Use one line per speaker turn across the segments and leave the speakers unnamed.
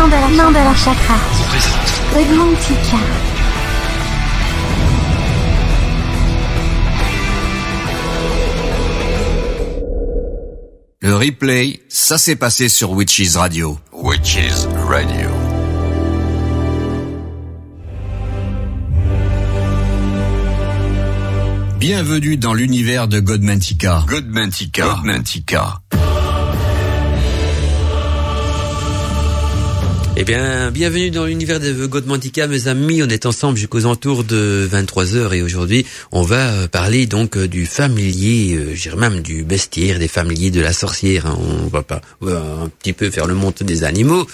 Mandala Chakra. Godmantica.
Le replay, ça s'est passé sur Witches Radio. Witches Radio. Bienvenue dans l'univers de Godmantica. Godmantica.
Eh bien, bienvenue dans l'univers de Godmantica, mes amis. On est ensemble jusqu'aux alentours de 23h et aujourd'hui, on va parler donc du familier, je dirais même du bestiaire, des familiers de la sorcière. On va pas un petit peu faire le monde des animaux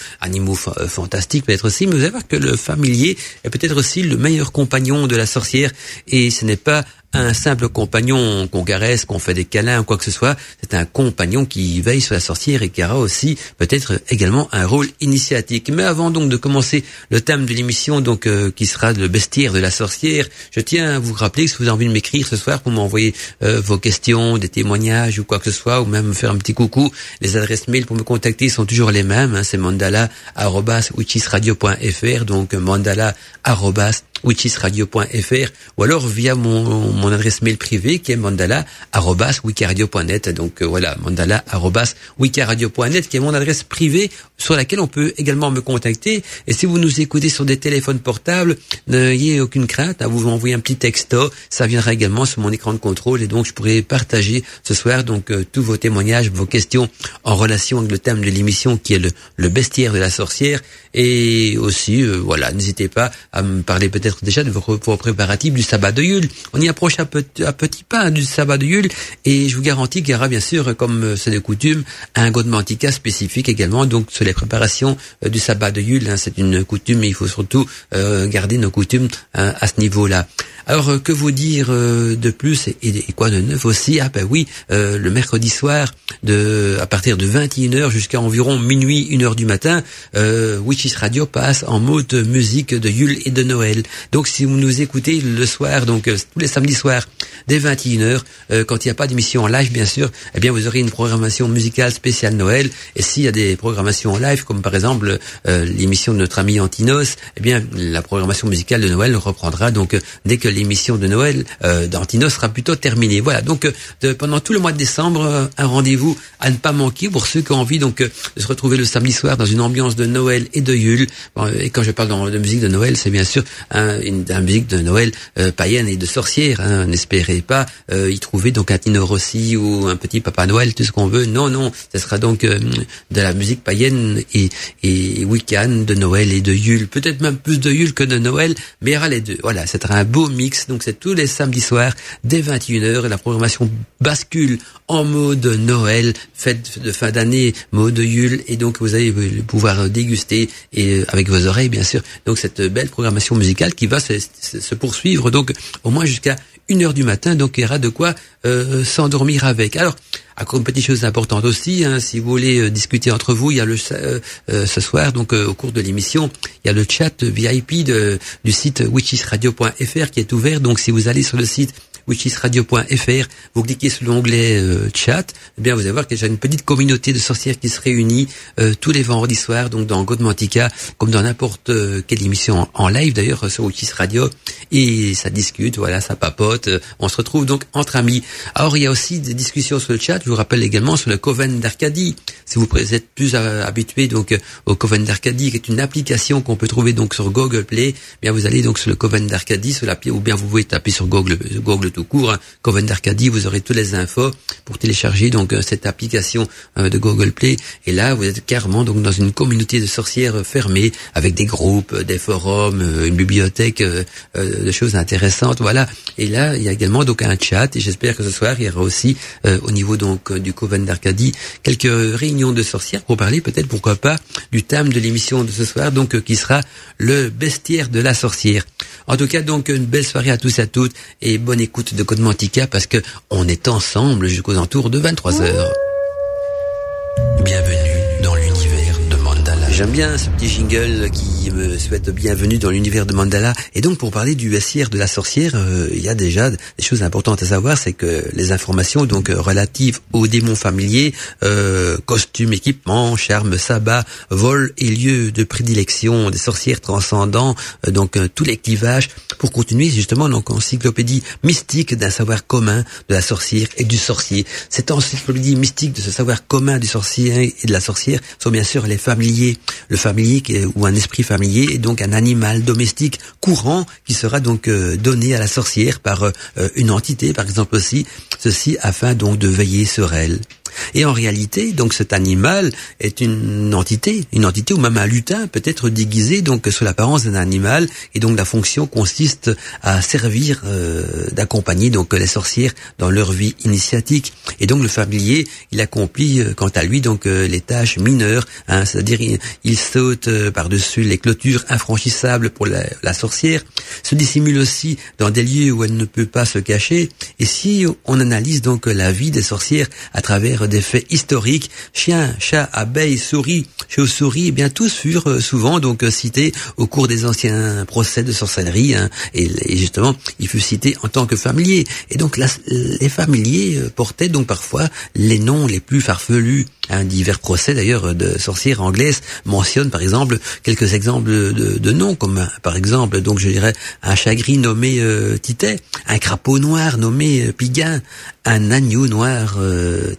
fantastiques peut-être aussi, mais vous allez voir que le familier est peut-être aussi le meilleur compagnon de la sorcière et ce n'est pas un simple compagnon qu'on caresse, qu'on fait des câlins ou quoi que ce soit, c'est un compagnon qui veille sur la sorcière et qui aura aussi peut-être également un rôle initiatique. Mais avant donc de commencer le thème de l'émission, donc qui sera le bestiaire de la sorcière, je tiens à vous rappeler que si vous avez envie de m'écrire ce soir pour m'envoyer vos questions, des témoignages ou quoi que ce soit, ou même me faire un petit coucou, les adresses mail pour me contacter sont toujours les mêmes, hein, c'est mandala@witchesradio.fr, donc mandala@witchesradio.fr, ou alors via mon adresse mail privée qui est mandala@wikiradio.net. Donc voilà, mandala@wikiradio.net qui est mon adresse privée sur laquelle on peut également me contacter. Et si vous nous écoutez sur des téléphones portables, n'ayez aucune crainte, hein, vous m'envoyez un petit texto, ça viendra également sur mon écran de contrôle et donc je pourrai partager ce soir donc tous vos témoignages, vos questions en relation avec le thème de l'émission qui est le bestiaire de la sorcière. Et aussi, voilà, n'hésitez pas à me parler peut-être déjà de vos préparatifs du sabbat de Yule. On y approche à petits pas du sabbat de Yule et je vous garantis qu'il y aura bien sûr, comme c'est de coutume, un Godmantica spécifique également donc sur les préparations du sabbat de Yule. Hein, c'est une coutume et il faut surtout garder nos coutumes à ce niveau-là. Alors que vous dire de plus et quoi de neuf aussi? Ah ben oui, le mercredi soir à partir de 21h jusqu'à environ minuit, 1h du matin, Witches Radio passe en mode musique de Yule et de Noël. Donc si vous nous écoutez le soir, donc tous les samedis soirs dès 21h, quand il n'y a pas d'émission en live bien sûr, eh bien vous aurez une programmation musicale spéciale Noël. Et s'il y a des programmations en live, comme par exemple l'émission de notre ami Antinos, eh bien la programmation musicale de Noël reprendra donc dès que l'émission de Noël d'Antinos sera plutôt terminée. Voilà, donc pendant tout le mois de décembre, un rendez-vous à ne pas manquer pour ceux qui ont envie donc de se retrouver le samedi soir dans une ambiance de Noël et de Yule. Bon, et quand je parle de musique de Noël, c'est bien sûr une musique de Noël païenne et de sorcière. Hein. N'espérez pas y trouver donc un Tino Rossi ou un petit Papa Noël, tout ce qu'on veut. Non, ce sera donc de la musique païenne et wiccan de Noël et de Yule. Peut-être même plus de Yule que de Noël, mais il y aura les deux. Voilà, c'est un beau mix. Donc c'est tous les samedis soirs dès 21h et la programmation bascule en mode Noël, fête de fin d'année, mode Yule, et donc vous allez pouvoir déguster et avec vos oreilles bien sûr. Donc cette belle programmation musicale qui va se poursuivre donc au moins jusqu'à 1h du matin. Donc il y aura de quoi s'endormir avec. Alors encore une petite chose importante aussi, hein, si vous voulez discuter entre vous, il y a ce soir, donc au cours de l'émission, il y a le chat VIP du site witchesradio.fr qui est ouvert. Donc si vous allez sur le site witchesradio.fr, vous cliquez sur l'onglet chat, eh bien vous allez voir qu'il y a une petite communauté de sorcières qui se réunit tous les vendredis soirs, donc dans Godmantica, comme dans n'importe quelle émission en live d'ailleurs sur Witches Radio, et ça discute, voilà, ça papote, on se retrouve donc entre amis. Alors il y a aussi des discussions sur le chat, je vous rappelle également sur le Coven d'Arcadie, si vous êtes plus habitué donc au Coven d'Arcadie, qui est une application qu'on peut trouver donc sur Google Play, eh bien vous allez donc sur le Coven d'Arcadie, sur l'appli, ou bien vous pouvez taper sur Google tout court, hein, Coven d'Arcadie, vous aurez toutes les infos pour télécharger donc cette application de Google Play, et là vous êtes carrément donc dans une communauté de sorcières fermée, avec des groupes, des forums, une bibliothèque de choses intéressantes, voilà. Et là il y a également donc un chat, et j'espère que ce soir il y aura aussi au niveau donc du Coven d'Arcadie quelques réunions de sorcières pour parler peut-être, pourquoi pas, du thème de l'émission de ce soir, donc qui sera le bestiaire de la sorcière. En tout cas donc une belle soirée à tous et à toutes, et bonne écoute de Godmantica, parce que on est ensemble jusqu'aux alentours de 23h.
Bienvenue dans l'univers de Mandala.
J'aime bien ce petit jingle qui me souhaite bienvenue dans l'univers de Mandala. Et donc, pour parler du bestiaire de la sorcière, il y a déjà des choses importantes à savoir, c'est que les informations donc relatives aux démons familiers, costumes, équipements, charmes, sabbats, vols et lieux de prédilection des sorcières transcendant donc tous les clivages, pour continuer justement donc encyclopédie mystique d'un savoir commun de la sorcière et du sorcier. Cette encyclopédie mystique de ce savoir commun du sorcier et de la sorcière sont bien sûr les familiers. Le familier ou un esprit familier est donc un animal domestique courant qui sera donc donné à la sorcière par une entité, par exemple aussi, ceci afin donc de veiller sur elle. Et en réalité, donc cet animal est une entité ou même un lutin peut être déguisé donc sous l'apparence d'un animal, et donc la fonction consiste à servir d'accompagner donc les sorcières dans leur vie initiatique. Et donc le familier, il accomplit quant à lui donc les tâches mineures, c'est-à-dire il saute par-dessus les clôtures infranchissables pour la sorcière, se dissimule aussi dans des lieux où elle ne peut pas se cacher. Et si on analyse donc la vie des sorcières à travers des faits historiques, chiens, chats, abeilles, souris, chauves-souris, eh bien tous furent souvent donc cités au cours des anciens procès de sorcellerie, et justement il fut cité en tant que familier. Et donc les familiers portaient donc parfois les noms les plus farfelus. Divers procès d'ailleurs de sorcières anglaises mentionnent par exemple quelques exemples de noms, comme par exemple donc je dirais un chat gris nommé Titet, un crapaud noir nommé Piguin, un agneau noir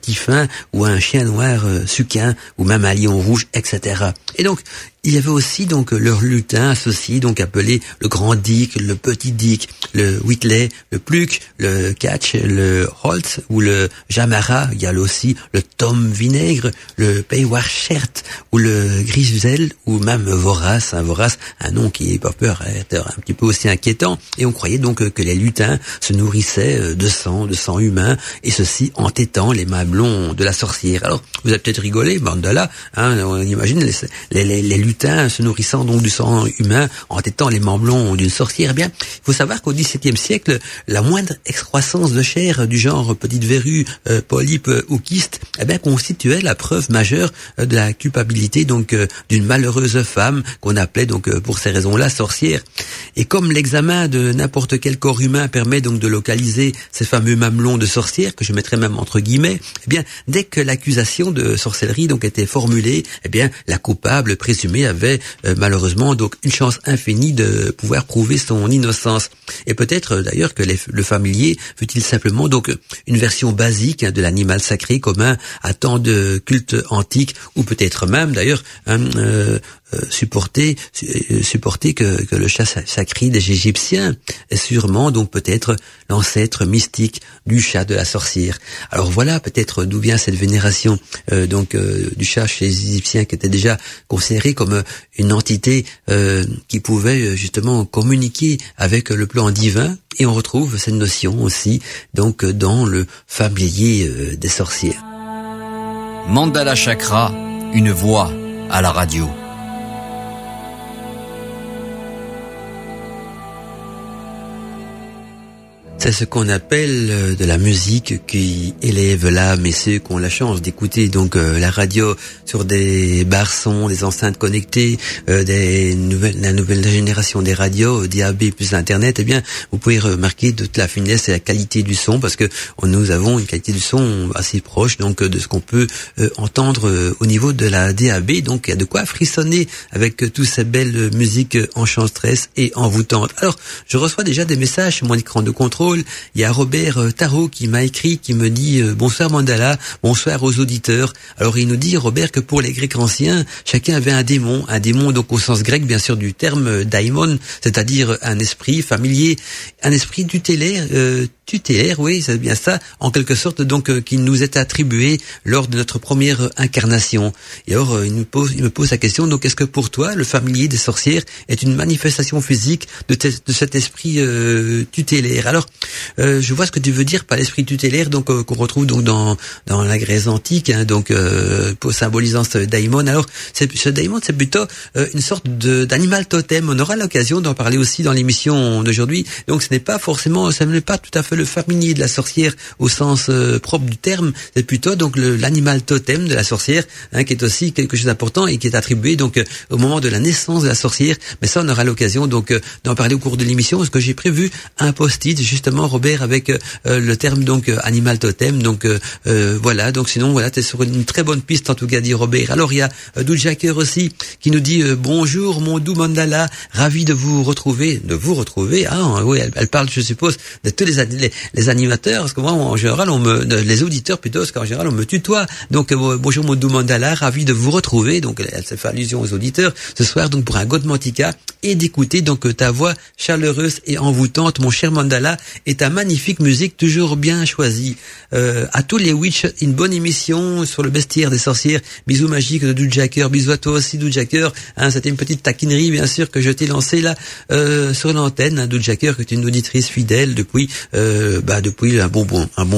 Tiffin, ou un chien noir Suquin, ou même un lion rouge, etc. Et donc il y avait aussi donc leur lutin associé, donc appelé le grand Dick, le petit Dick, le Whitley, le Pluck, le Catch, le Holt ou le Jamara. Il y a aussi le Tom Vinaigre, le Payward-Shirt ou le Grisel, ou même Vorace. Vorace, un nom qui peut être un petit peu aussi inquiétant. Et on croyait donc que les lutins se nourrissaient de sang humain, et ceci en tétant les mamelons de la sorcière. Alors vous avez peut-être rigolé, Mandala, on imagine les lutins se nourrissant donc du sang humain en tétant les mamelons d'une sorcière. Eh bien, il faut savoir qu'au XVIIe siècle, la moindre excroissance de chair du genre petite verrue, polype ou kyste, eh bien, constituait la preuve majeure de la culpabilité donc d'une malheureuse femme qu'on appelait donc pour ces raisons-là sorcière. Et comme l'examen de n'importe quel corps humain permet donc de localiser ces fameux mamelons de sorcière, que je mettrais même entre guillemets, eh bien, dès que l'accusation de sorcellerie donc était formulée, eh bien, la coupable présumée avait malheureusement donc une chance infinie de pouvoir prouver son innocence. Et peut-être d'ailleurs que le familier fut-il simplement donc une version basique de l'animal sacré commun à tant de cultes antiques, ou peut-être même d'ailleurs supporter que le chat sacré des Égyptiens est sûrement donc peut-être l'ancêtre mystique du chat de la sorcière. Alors voilà peut-être d'où vient cette vénération du chat chez les Égyptiens, qui était déjà considéré comme une entité qui pouvait justement communiquer avec le plan divin. Et on retrouve cette notion aussi donc dans le familier des sorcières.
Mandala Chakra, une voix à la radio.
C'est ce qu'on appelle de la musique qui élève l'âme, et ceux qui ont la chance d'écouter donc la radio sur des barres-sons, des enceintes connectées, la nouvelle génération des radios, DAB plus Internet, eh bien, vous pouvez remarquer toute la finesse et la qualité du son, parce que nous avons une qualité du son assez proche donc de ce qu'on peut entendre au niveau de la DAB. Donc il y a de quoi frissonner avec toutes ces belles musiques enchanteresses et envoûtantes. Alors, je reçois déjà des messages sur mon écran de contrôle. Il y a Robert Tarot qui m'a écrit, qui me dit bonsoir Mandala, bonsoir aux auditeurs. Alors il nous dit, Robert, que pour les Grecs anciens, chacun avait un démon donc au sens grec bien sûr du terme daimon, c'est-à-dire un esprit familier, un esprit tutélaire, oui, c'est bien ça, en quelque sorte donc qui nous est attribué lors de notre première incarnation. Et alors il me pose la question, donc est-ce que pour toi le familier des sorcières est une manifestation physique de cet esprit tutélaire? Alors Je vois ce que tu veux dire par l'esprit tutélaire, donc qu'on retrouve donc dans la Grèce antique, hein, donc pour symbolisant ce daimon. Alors ce daimon, c'est plutôt une sorte d'animal totem. On aura l'occasion d'en parler aussi dans l'émission d'aujourd'hui. Donc ce n'est pas tout à fait le familier de la sorcière au sens propre du terme. C'est plutôt donc l'animal totem de la sorcière, hein, qui est aussi quelque chose d'important et qui est attribué donc au moment de la naissance de la sorcière. Mais ça, on aura l'occasion donc d'en parler au cours de l'émission, parce que j'ai prévu un post-it justement, Robert, avec le terme donc animal totem. Donc voilà. Donc sinon voilà, t'es sur une très bonne piste en tout cas, dit Robert. Alors il y a Doudjaker aussi qui nous dit bonjour mon doux mandala, ravi de vous retrouver. Ah oui, elle parle, je suppose, de tous les animateurs, parce que moi en général les auditeurs plutôt, parce qu'en général on me tutoie. Donc bonjour mon doux mandala, ravi de vous retrouver. Donc elle se fait allusion aux auditeurs ce soir, donc pour un Godmantica, et d'écouter donc ta voix chaleureuse et envoûtante, mon cher mandala, et ta magnifique musique toujours bien choisie. À tous les witch, une bonne émission sur le bestiaire des sorcières. Bisous magiques de Doudjaker. Bisous à toi aussi, Doudjaker. Hein, c'était une petite taquinerie, bien sûr, que je t'ai lancée là sur l'antenne. Hein, Doudjaker, qui est une auditrice fidèle depuis un bon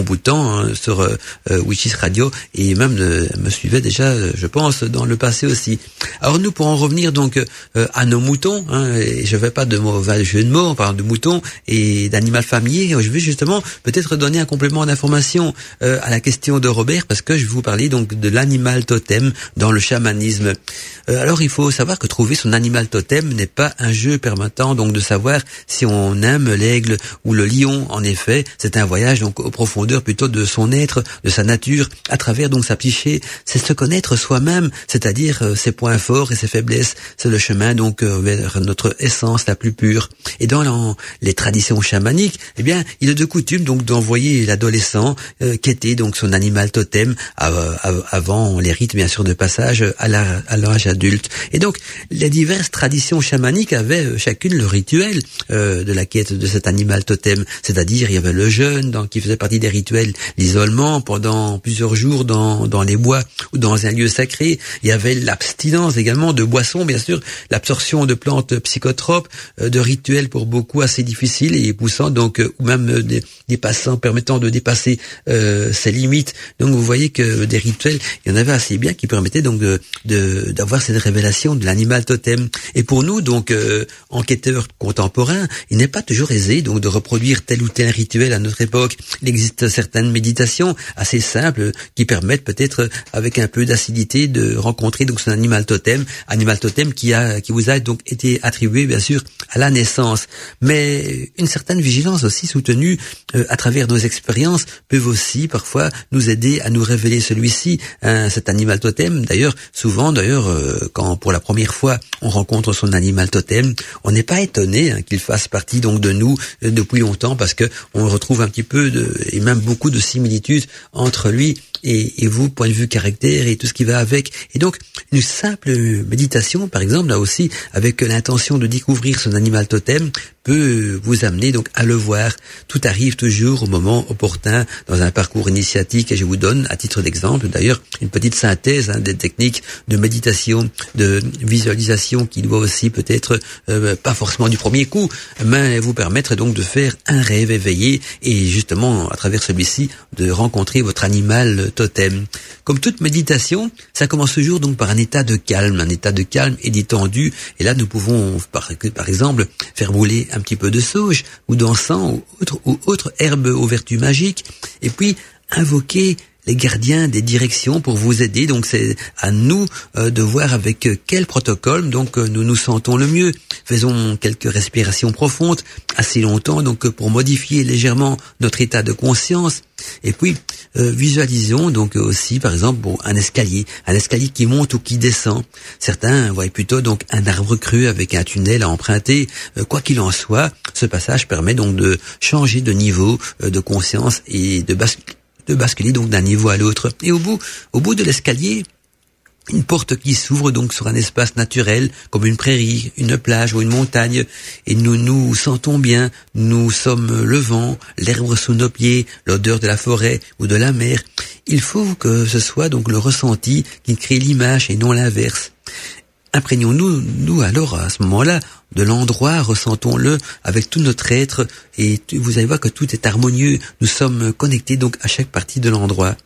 bout de temps, hein, sur Witches Radio, et même me suivait déjà, je pense, dans le passé aussi. Alors nous, pour en revenir donc à nos moutons, hein, et je vais pas de mauvais jeu de mots, on parle de moutons et d'animal familier. Je vais justement peut-être donner un complément d'information à la question de Robert, parce que je vais vous parler donc de l'animal totem dans le chamanisme. Alors il faut savoir que trouver son animal totem n'est pas un jeu permettant donc de savoir si on aime l'aigle ou le lion. En effet, c'est un voyage donc aux profondeurs plutôt de son être, de sa nature, à travers donc sa psyché. C'est se connaître soi-même, c'est-à-dire ses points forts et ses faiblesses. C'est le chemin donc vers notre essence la plus pure. Et dans les traditions chamaniques, eh bien, il est de coutume donc d'envoyer l'adolescent quêter donc son animal totem avant les rites bien sûr de passage à l'âge adulte. Et donc les diverses traditions chamaniques avaient chacune le rituel de la quête de cet animal totem. C'est-à-dire il y avait le jeûne qui faisait partie des rituels, l'isolement pendant plusieurs jours dans les bois ou dans un lieu sacré. Il y avait l'abstinence également de boissons, bien sûr, l'absorption de plantes psychotropes, de rituels pour beaucoup assez difficiles et poussant donc ou même permettant de dépasser ses limites. Donc vous voyez que des rituels, il y en avait assez bien qui permettaient donc d'avoir cette révélation de l'animal totem. Et pour nous donc enquêteurs contemporains, il n'est pas toujours aisé donc de reproduire tel ou tel rituel à notre époque. Il existe certaines méditations assez simples qui permettent peut-être avec un peu d'acidité de rencontrer donc son animal totem qui vous a donc été attribué bien sûr à la naissance. Mais une certaine vigilance aussi soutenue à travers nos expériences peuvent aussi parfois nous aider à nous révéler celui-ci, cet animal totem. Souvent quand pour la première fois on rencontre son animal totem, on n'est pas étonné qu'il fasse partie donc de nous depuis longtemps, parce que on retrouve un petit peu et même beaucoup de similitudes entre lui et vous, point de vue caractère et tout ce qui va avec. Et donc une simple méditation, par exemple, là aussi avec l'intention de découvrir son animal totem, peut vous amener donc à le voir. Tout arrive toujours au moment opportun dans un parcours initiatique, et je vous donne à titre d'exemple d'ailleurs une petite synthèse des techniques de méditation, de visualisation, qui doit aussi peut-être pas forcément du premier coup, mais vous permettre donc de faire un rêve éveillé et justement à travers celui-ci de rencontrer votre animal totem. Comme toute méditation, ça commence toujours donc par un état de calme et détendu. Et là, nous pouvons par exemple faire brûler un petit peu de sauge ou d'encens ou autre herbe aux vertus magiques, et puis invoquer les gardiens des directions pour vous aider. Donc c'est à nous de voir avec quel protocole donc nous nous sentons le mieux. Faisons quelques respirations profondes assez longtemps donc pour modifier légèrement notre état de conscience. Et puis visualisons donc aussi par exemple un escalier qui monte ou qui descend. Certains voient plutôt donc un arbre creux avec un tunnel à emprunter. Quoi qu'il en soit, ce passage permet donc de changer de niveau de conscience et de basculer donc d'un niveau à l'autre. Et au bout de l'escalier, une porte qui s'ouvre donc sur un espace naturel comme une prairie, une plage ou une montagne, et nous nous sentons bien. Nous sommes le vent, l'herbe sous nos pieds, l'odeur de la forêt ou de la mer. Il faut que ce soit donc le ressenti qui crée l'image et non l'inverse. Imprégnons-nous alors à ce moment-là de l'endroit, ressentons-le avec tout notre être et vous allez voir que tout est harmonieux. Nous sommes connectés donc à chaque partie de l'endroit.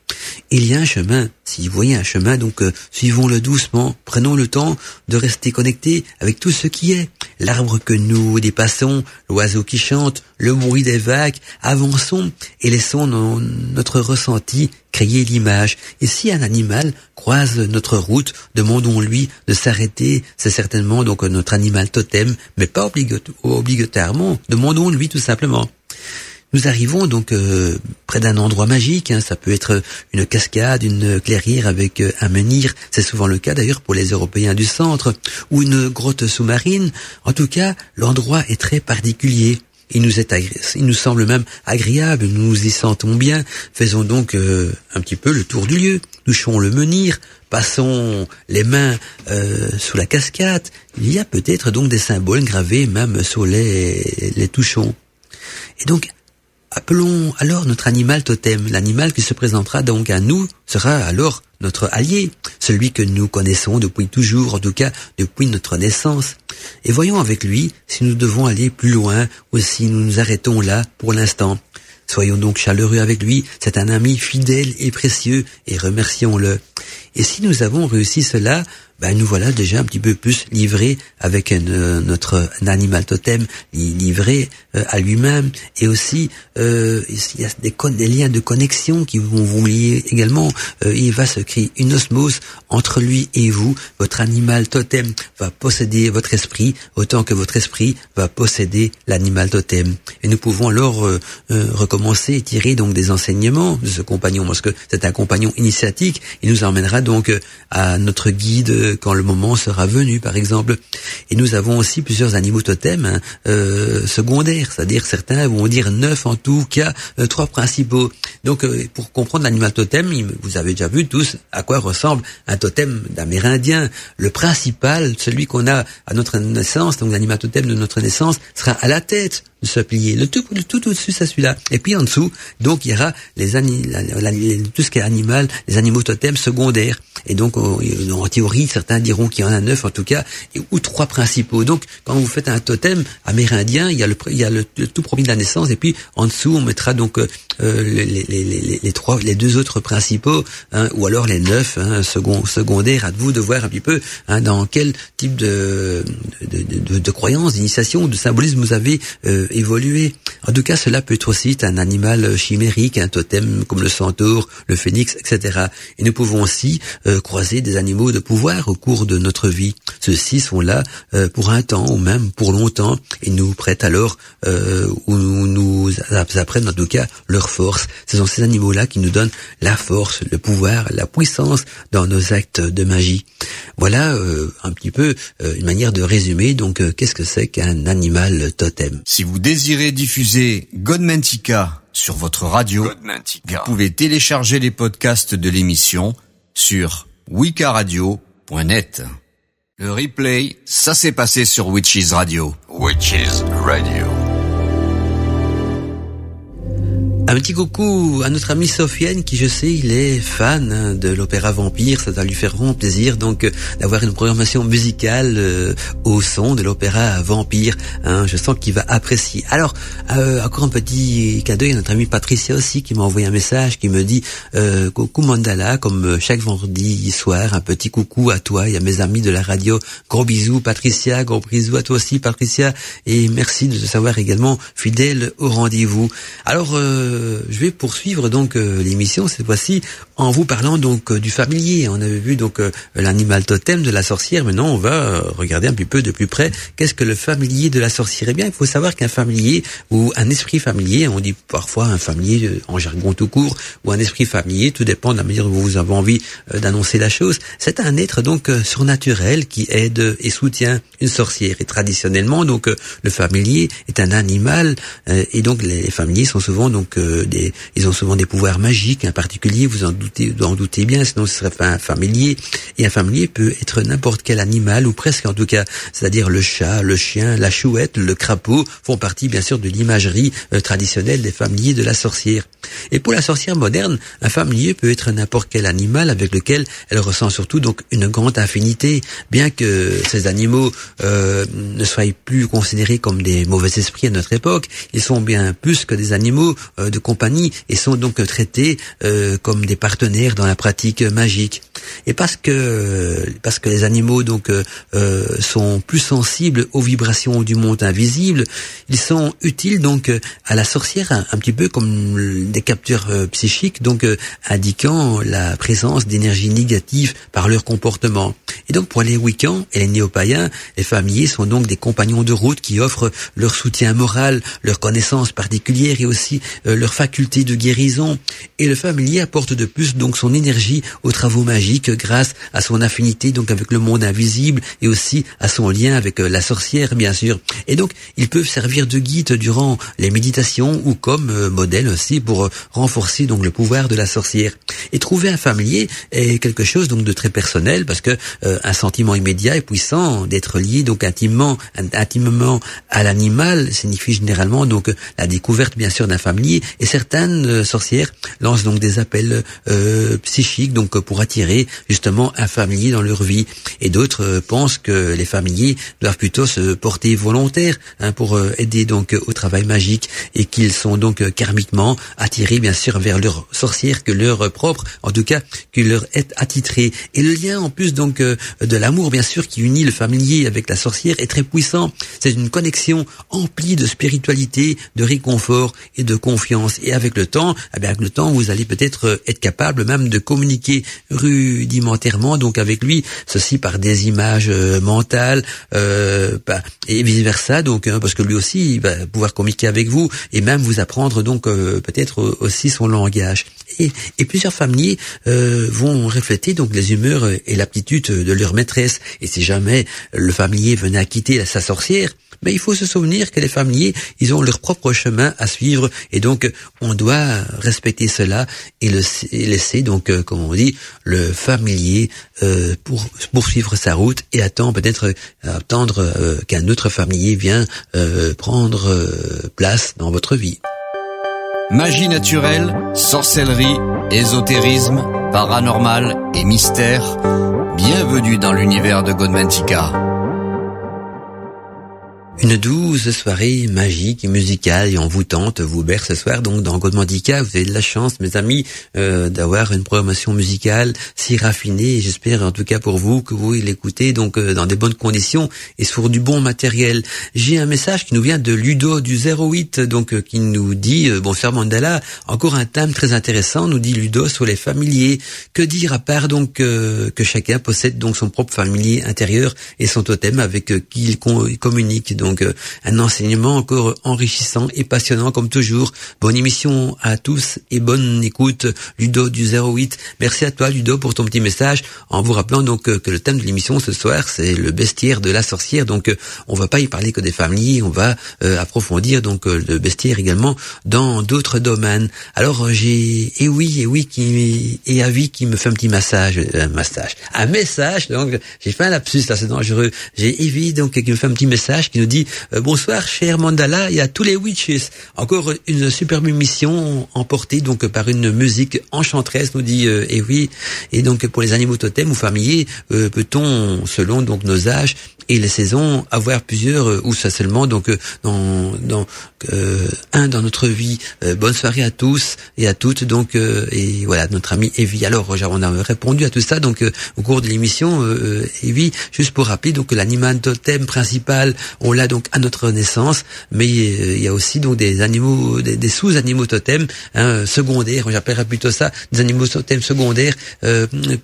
Il y a un chemin. Si vous voyez un chemin, donc suivons-le doucement. Prenons le temps de rester connectés avec tout ce qui est. L'arbre que nous dépassons, l'oiseau qui chante, le bruit des vagues. Avançons et laissons notre ressenti créer l'image. Et si un animal croise notre route, demandons-lui de s'arrêter. C'est certainement donc notre animal totem, mais pas obligatoirement. Demandons-lui tout simplement. Nous arrivons donc près d'un endroit magique, ça peut être une cascade, une clairière avec un menhir, c'est souvent le cas d'ailleurs pour les Européens du centre, ou une grotte sous-marine. En tout cas, l'endroit est très particulier. Il nous semble même agréable, nous nous y sentons bien. Faisons donc un petit peu le tour du lieu. Touchons le menhir, passons les mains sous la cascade. Il y a peut-être donc des symboles gravés même sur les touchons. Et donc, appelons alors notre animal totem. L'animal qui se présentera donc à nous sera alors notre allié, celui que nous connaissons depuis toujours, en tout cas depuis notre naissance. Et voyons avec lui si nous devons aller plus loin ou si nous nous arrêtons là pour l'instant. Soyons donc chaleureux avec lui, c'est un ami fidèle et précieux et remercions-le. Et si nous avons réussi cela, nous voilà déjà un petit peu plus livrés avec notre animal totem, livré à lui-même. Et aussi, il y a des liens de connexion qui vont vous lier également. Il va se créer une osmose entre lui et vous. Votre animal totem va posséder votre esprit, autant que votre esprit va posséder l'animal totem. Et nous pouvons alors recommencer et tirer donc des enseignements de ce compagnon, parce que c'est un compagnon initiatique. Il nous emmènera donc à notre guide quand le moment sera venu, par exemple. Et nous avons aussi plusieurs animaux totems secondaires, c'est-à-dire certains vont dire 9 en tout cas, 3 principaux. Donc pour comprendre l'animal totem, vous avez déjà vu tous à quoi ressemble un totem d'Amérindien. Le principal, celui qu'on a à notre naissance, donc l'animal totem de notre naissance, sera à la tête de ce pilier. Le tout au-dessus, c'est celui-là. Et puis en dessous, donc il y aura tout ce qui est animal, les animaux totems secondaires. Et donc en théorie, certains diront qu'il y en a 9 en tout cas, ou 3 principaux. Donc quand vous faites un totem amérindien, il y a le tout premier de la naissance, et puis en dessous on mettra donc les 2 autres principaux, ou alors les 9 secondaires. À vous de voir un petit peu dans quel type de croyance, d'initiation, de symbolisme vous avez évolué. En tout cas, cela peut être aussi un animal chimérique, un totem comme le centaure, le phénix, etc. Et nous pouvons aussi croiser des animaux de pouvoir au cours de notre vie. Ceux-ci sont là pour un temps ou même pour longtemps et nous prêtent alors ou nous apprennent en tout cas leur force. Ce sont ces animaux-là qui nous donnent la force, le pouvoir, la puissance dans nos actes de magie. Voilà un petit peu une manière de résumer donc qu'est-ce que c'est qu'un animal totem.
Si vous désirez diffuser Godmantica sur votre radio, vous pouvez télécharger les podcasts de l'émission sur wikaradio.net. Le replay, ça s'est passé sur Witches Radio. Witches Radio.
Un petit coucou à notre ami Sofiane qui, je sais, il est fan de l'opéra Vampire. Ça va lui faire vraiment plaisir donc d'avoir une programmation musicale au son de l'opéra Vampire. Je sens qu'il va apprécier. Alors, encore un petit cadeau. Il y a notre amie Patricia aussi qui m'a envoyé un message qui me dit coucou Mandala, comme chaque vendredi soir, un petit coucou à toi et à mes amis de la radio. Gros bisous Patricia, gros bisous à toi aussi Patricia, et merci de te savoir également fidèle au rendez-vous. Alors, je vais poursuivre donc l'émission cette fois-ci en vous parlant donc du familier. On avait vu donc l'animal totem de la sorcière. Maintenant, on va regarder un petit peu de plus près qu'est-ce que le familier de la sorcière. Eh bien, il faut savoir qu'un familier ou un esprit familier, on dit parfois un familier en jargon tout court, ou un esprit familier, tout dépend de la manière dont vous avez envie d'annoncer la chose. C'est un être donc surnaturel qui aide et soutient une sorcière. Et traditionnellement, donc le familier est un animal et donc les familiers sont souvent donc ils ont souvent des pouvoirs magiques, en particulier, vous en doutez bien, sinon ce serait pas un familier. Et un familier peut être n'importe quel animal, ou presque en tout cas, c'est-à-dire le chat, le chien, la chouette, le crapaud, font partie bien sûr de l'imagerie traditionnelle des familiers de la sorcière. Et pour la sorcière moderne, un familier peut être n'importe quel animal avec lequel elle ressent surtout donc une grande affinité, bien que ces animaux ne soient plus considérés comme des mauvais esprits à notre époque. Ils sont bien plus que des animaux de compagnie et sont donc traités comme des partenaires dans la pratique magique. Et parce que les animaux donc sont plus sensibles aux vibrations du monde invisible, ils sont utiles donc à la sorcière un petit peu comme des capteurs psychiques, donc indiquant la présence d'énergie négative par leur comportement. Et donc pour les Wiccans et les néo-païens, les familiers sont donc des compagnons de route qui offrent leur soutien moral, leurs connaissances particulières et aussi leur faculté de guérison. Et le familier apporte de plus donc son énergie aux travaux magiques grâce à son affinité donc avec le monde invisible et aussi à son lien avec la sorcière bien sûr. Et donc ils peuvent servir de guide durant les méditations ou comme modèle aussi pour renforcer donc le pouvoir de la sorcière. Et trouver un familier est quelque chose donc de très personnel parce que un sentiment immédiat et puissant d'être lié donc intimement à l'animal signifie généralement donc la découverte bien sûr d'un familier. Et certaines sorcières lancent donc des appels psychiques donc pour attirer justement un familier dans leur vie. Et d'autres pensent que les familiers doivent plutôt se porter volontaires pour aider donc au travail magique et qu'ils sont donc karmiquement attirés bien sûr vers leur sorcière que leur propre, en tout cas qui leur est attitré. Et le lien en plus donc de l'amour bien sûr qui unit le familier avec la sorcière est très puissant. C'est une connexion emplie de spiritualité, de réconfort et de confiance. Et avec le temps, vous allez peut-être être capable même de communiquer rudimentairement donc avec lui, ceci par des images mentales et vice versa donc parce que lui aussi il va pouvoir communiquer avec vous et même vous apprendre donc peut-être aussi son langage. Et plusieurs familiers vont refléter donc les humeurs et l'aptitude de leur maîtresse. Et si jamais le familier venait à quitter sa sorcière, mais il faut se souvenir que les familiers, ils ont leur propre chemin à suivre et donc on doit respecter cela et laisser donc, comme on dit, le familier pour poursuivre sa route et attendre qu'un autre familier vienne prendre place dans votre vie.
Magie naturelle, sorcellerie, ésotérisme, paranormal et mystère. Bienvenue dans l'univers de Godmantica.
Une douce soirée magique et musicale et envoûtante vous berce ce soir donc dans Godmantica. Vous avez de la chance, mes amis, d'avoir une programmation musicale si raffinée. Et j'espère en tout cas pour vous que vous l'écoutez donc dans des bonnes conditions et sur du bon matériel. J'ai un message qui nous vient de Ludo du 08 donc qui nous dit bonsoir Mandala, encore un thème très intéressant, nous dit Ludo, sur les familiers. Que dire à part donc que chacun possède donc son propre familier intérieur et son totem avec qui il communique. Donc un enseignement encore enrichissant et passionnant comme toujours. Bonne émission à tous et bonne écoute Ludo du 08. Merci à toi Ludo pour ton petit message en vous rappelant donc que le thème de l'émission ce soir c'est le bestiaire de la sorcière. Donc on va pas y parler que des familles, on va approfondir donc le bestiaire également dans d'autres domaines. Alors j'ai Avi qui me fait un petit un message donc j'ai fait un lapsus là, c'est dangereux. J'ai Evie donc qui me fait un petit message qui nous dit bonsoir cher Mandala et à tous les witches. Encore une superbe émission emportée donc par une musique enchanteresse, nous dit oui. Et donc pour les animaux totems ou familiers, peut-on selon donc nos âges et les saisons avoir plusieurs ou ça seulement donc un dans notre vie. Bonne soirée à tous et à toutes donc et voilà notre ami Evie. Alors on a répondu à tout ça donc au cours de l'émission Evie, juste pour rappeler donc que l'animal totem principal on l'a donc à notre naissance, mais il y a aussi donc des animaux, des sous-animaux totems secondaires, j'appellerais plutôt ça des animaux totems secondaires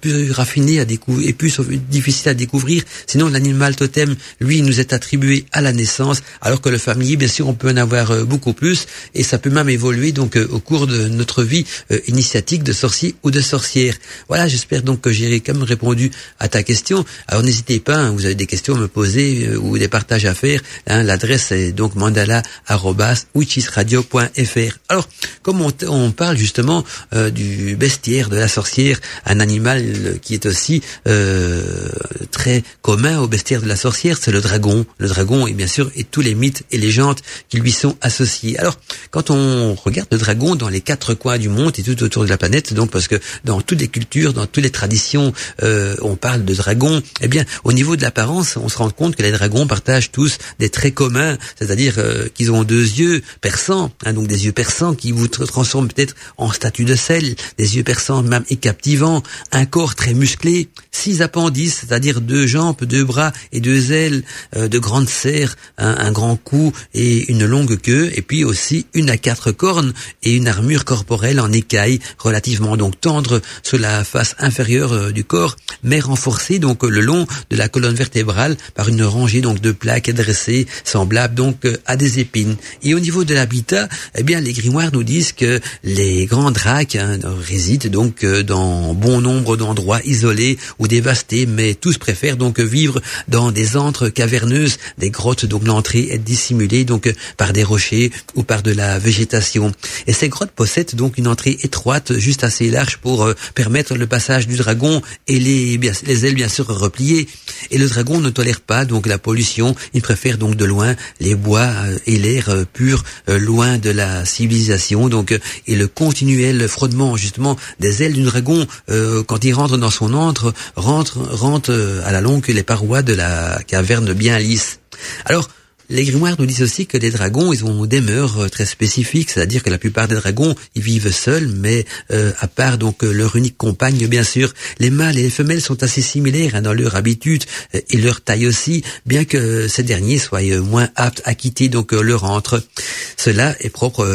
plus raffinés à découvrir et plus difficiles à découvrir. Sinon l'animal totem totem, lui, nous est attribué à la naissance, alors que le familier, bien sûr, on peut en avoir beaucoup plus, et ça peut même évoluer donc au cours de notre vie initiatique de sorcier ou de sorcière. Voilà, j'espère donc que j'ai quand même répondu à ta question. Alors n'hésitez pas, vous avez des questions à me poser ou des partages à faire. L'adresse est donc mandala@witchesradio.fr. Alors, comme on parle justement du bestiaire de la sorcière, un animal qui est aussi très commun au bestiaire de la sorcière, c'est le dragon. Le dragon, et bien sûr, et tous les mythes et légendes qui lui sont associés. Alors, quand on regarde le dragon dans les 4 coins du monde et tout autour de la planète, donc parce que dans toutes les cultures, dans toutes les traditions, on parle de dragons, eh bien, au niveau de l'apparence, on se rend compte que les dragons partagent tous des traits communs, c'est-à-dire qu'ils ont 2 yeux perçants, donc des yeux perçants qui vous transforment peut-être en statue de sel, des yeux perçants même et captivants, un corps très musclé, 6 appendices, c'est-à-dire 2 jambes, 2 bras et 2 ailes, de grandes serres, un grand cou et une longue queue, et puis aussi 1 à 4 cornes et une armure corporelle en écaille relativement donc tendre sur la face inférieure du corps, mais renforcée donc le long de la colonne vertébrale par une rangée donc de plaques dressées semblables donc à des épines. Et au niveau de l'habitat, eh bien les grimoires nous disent que les grands dracs résident donc dans bon nombre d'endroits isolés ou dévastés, mais tous préfèrent donc vivre dans des antres caverneuses, des grottes, donc l'entrée est dissimulée donc par des rochers ou par de la végétation. Et ces grottes possèdent donc une entrée étroite, juste assez large pour permettre le passage du dragon et les ailes bien sûr repliées. Et le dragon ne tolère pas donc la pollution, il préfère donc de loin les bois et l'air pur, loin de la civilisation. Donc et le continuel frottement justement des ailes du dragon quand il rentre dans son antre rentre à la longue les parois de la caverne bien lisses. Alors les grimoires nous disent aussi que les dragons, ils ont des mœurs très spécifiques, c'est-à-dire que la plupart des dragons, ils vivent seuls, mais à part donc leur unique compagne, bien sûr, les mâles et les femelles sont assez similaires dans leur habitude et leur taille aussi, bien que ces derniers soient moins aptes à quitter donc leur antre. Cela est propre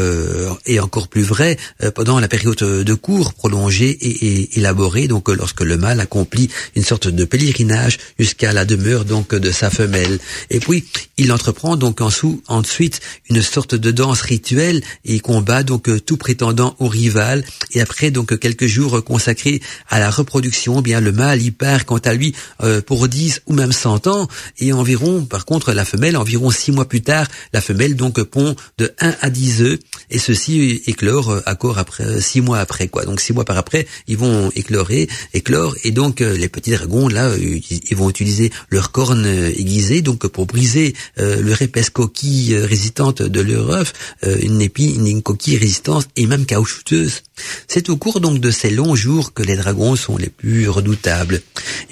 et encore plus vrai pendant la période de cours prolongée et élaborée, donc lorsque le mâle accomplit une sorte de pèlerinage jusqu'à la demeure donc de sa femelle. Et puis il entreprend donc ensuite une sorte de danse rituelle et combat donc tout prétendant au rival. Et après donc quelques jours consacrés à la reproduction, bien le mâle y part quant à lui pour 10 ou même 100 ans, et environ par contre la femelle, environ 6 mois plus tard, la femelle donc pond de 1 à 10 œufs, et ceux-ci éclore après 6 mois après quoi. Donc 6 mois par après, ils vont éclore, et donc les petits dragons là, ils vont utiliser leurs cornes aiguisées donc pour briser leur épaisse coquille résistante de leur œuf, une coquille résistante et même caoutchouteuse. C'est au cours donc de ces longs jours que les dragons sont les plus redoutables.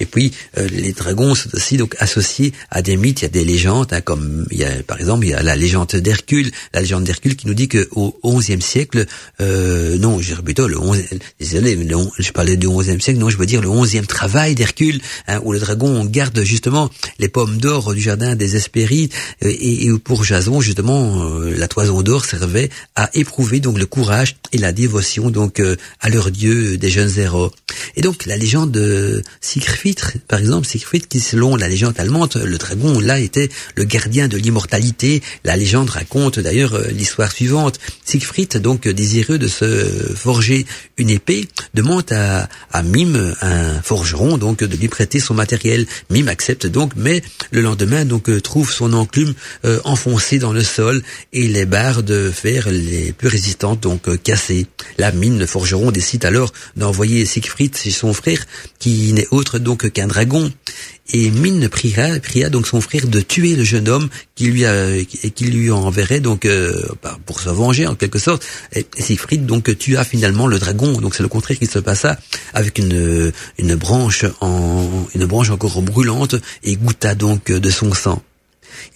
Et puis les dragons sont aussi donc associés à des mythes, il y a des légendes, comme par exemple il y a la légende d'Hercule, qui nous dit que au XIe siècle, non, je dirais plutôt le 11, désolé, je parlais du XIe siècle, non, je veux dire le 11e travail d'Hercule, où le dragon garde justement les pommes d'or du jardin des Hespérides, et pour Jason justement la toison d'or servait à éprouver donc le courage et la dévotion donc à leur dieu des jeunes héros. Et donc la légende de Siegfried, par exemple, Siegfried qui selon la légende allemande, le dragon là était le gardien de l'immortalité. La légende raconte d'ailleurs l'histoire suivante. Siegfried, donc désireux de se forger une épée, demande à Mime, un forgeron, donc de lui prêter son matériel. Mime accepte donc, mais le lendemain donc trouve son enclume enfoncée dans le sol et les barres de fer les plus résistantes donc cassées. La Mime, le forgeron, décide alors d'envoyer Siegfried chez son frère, qui n'est autre donc qu'un dragon. Et Mime pria donc son frère de tuer le jeune homme qui lui enverrait donc pour se venger en quelque sorte. Et Siegfried donc tua finalement le dragon. Donc c'est le contraire qui se passa, avec une branche encore brûlante, et goûta donc de son sang.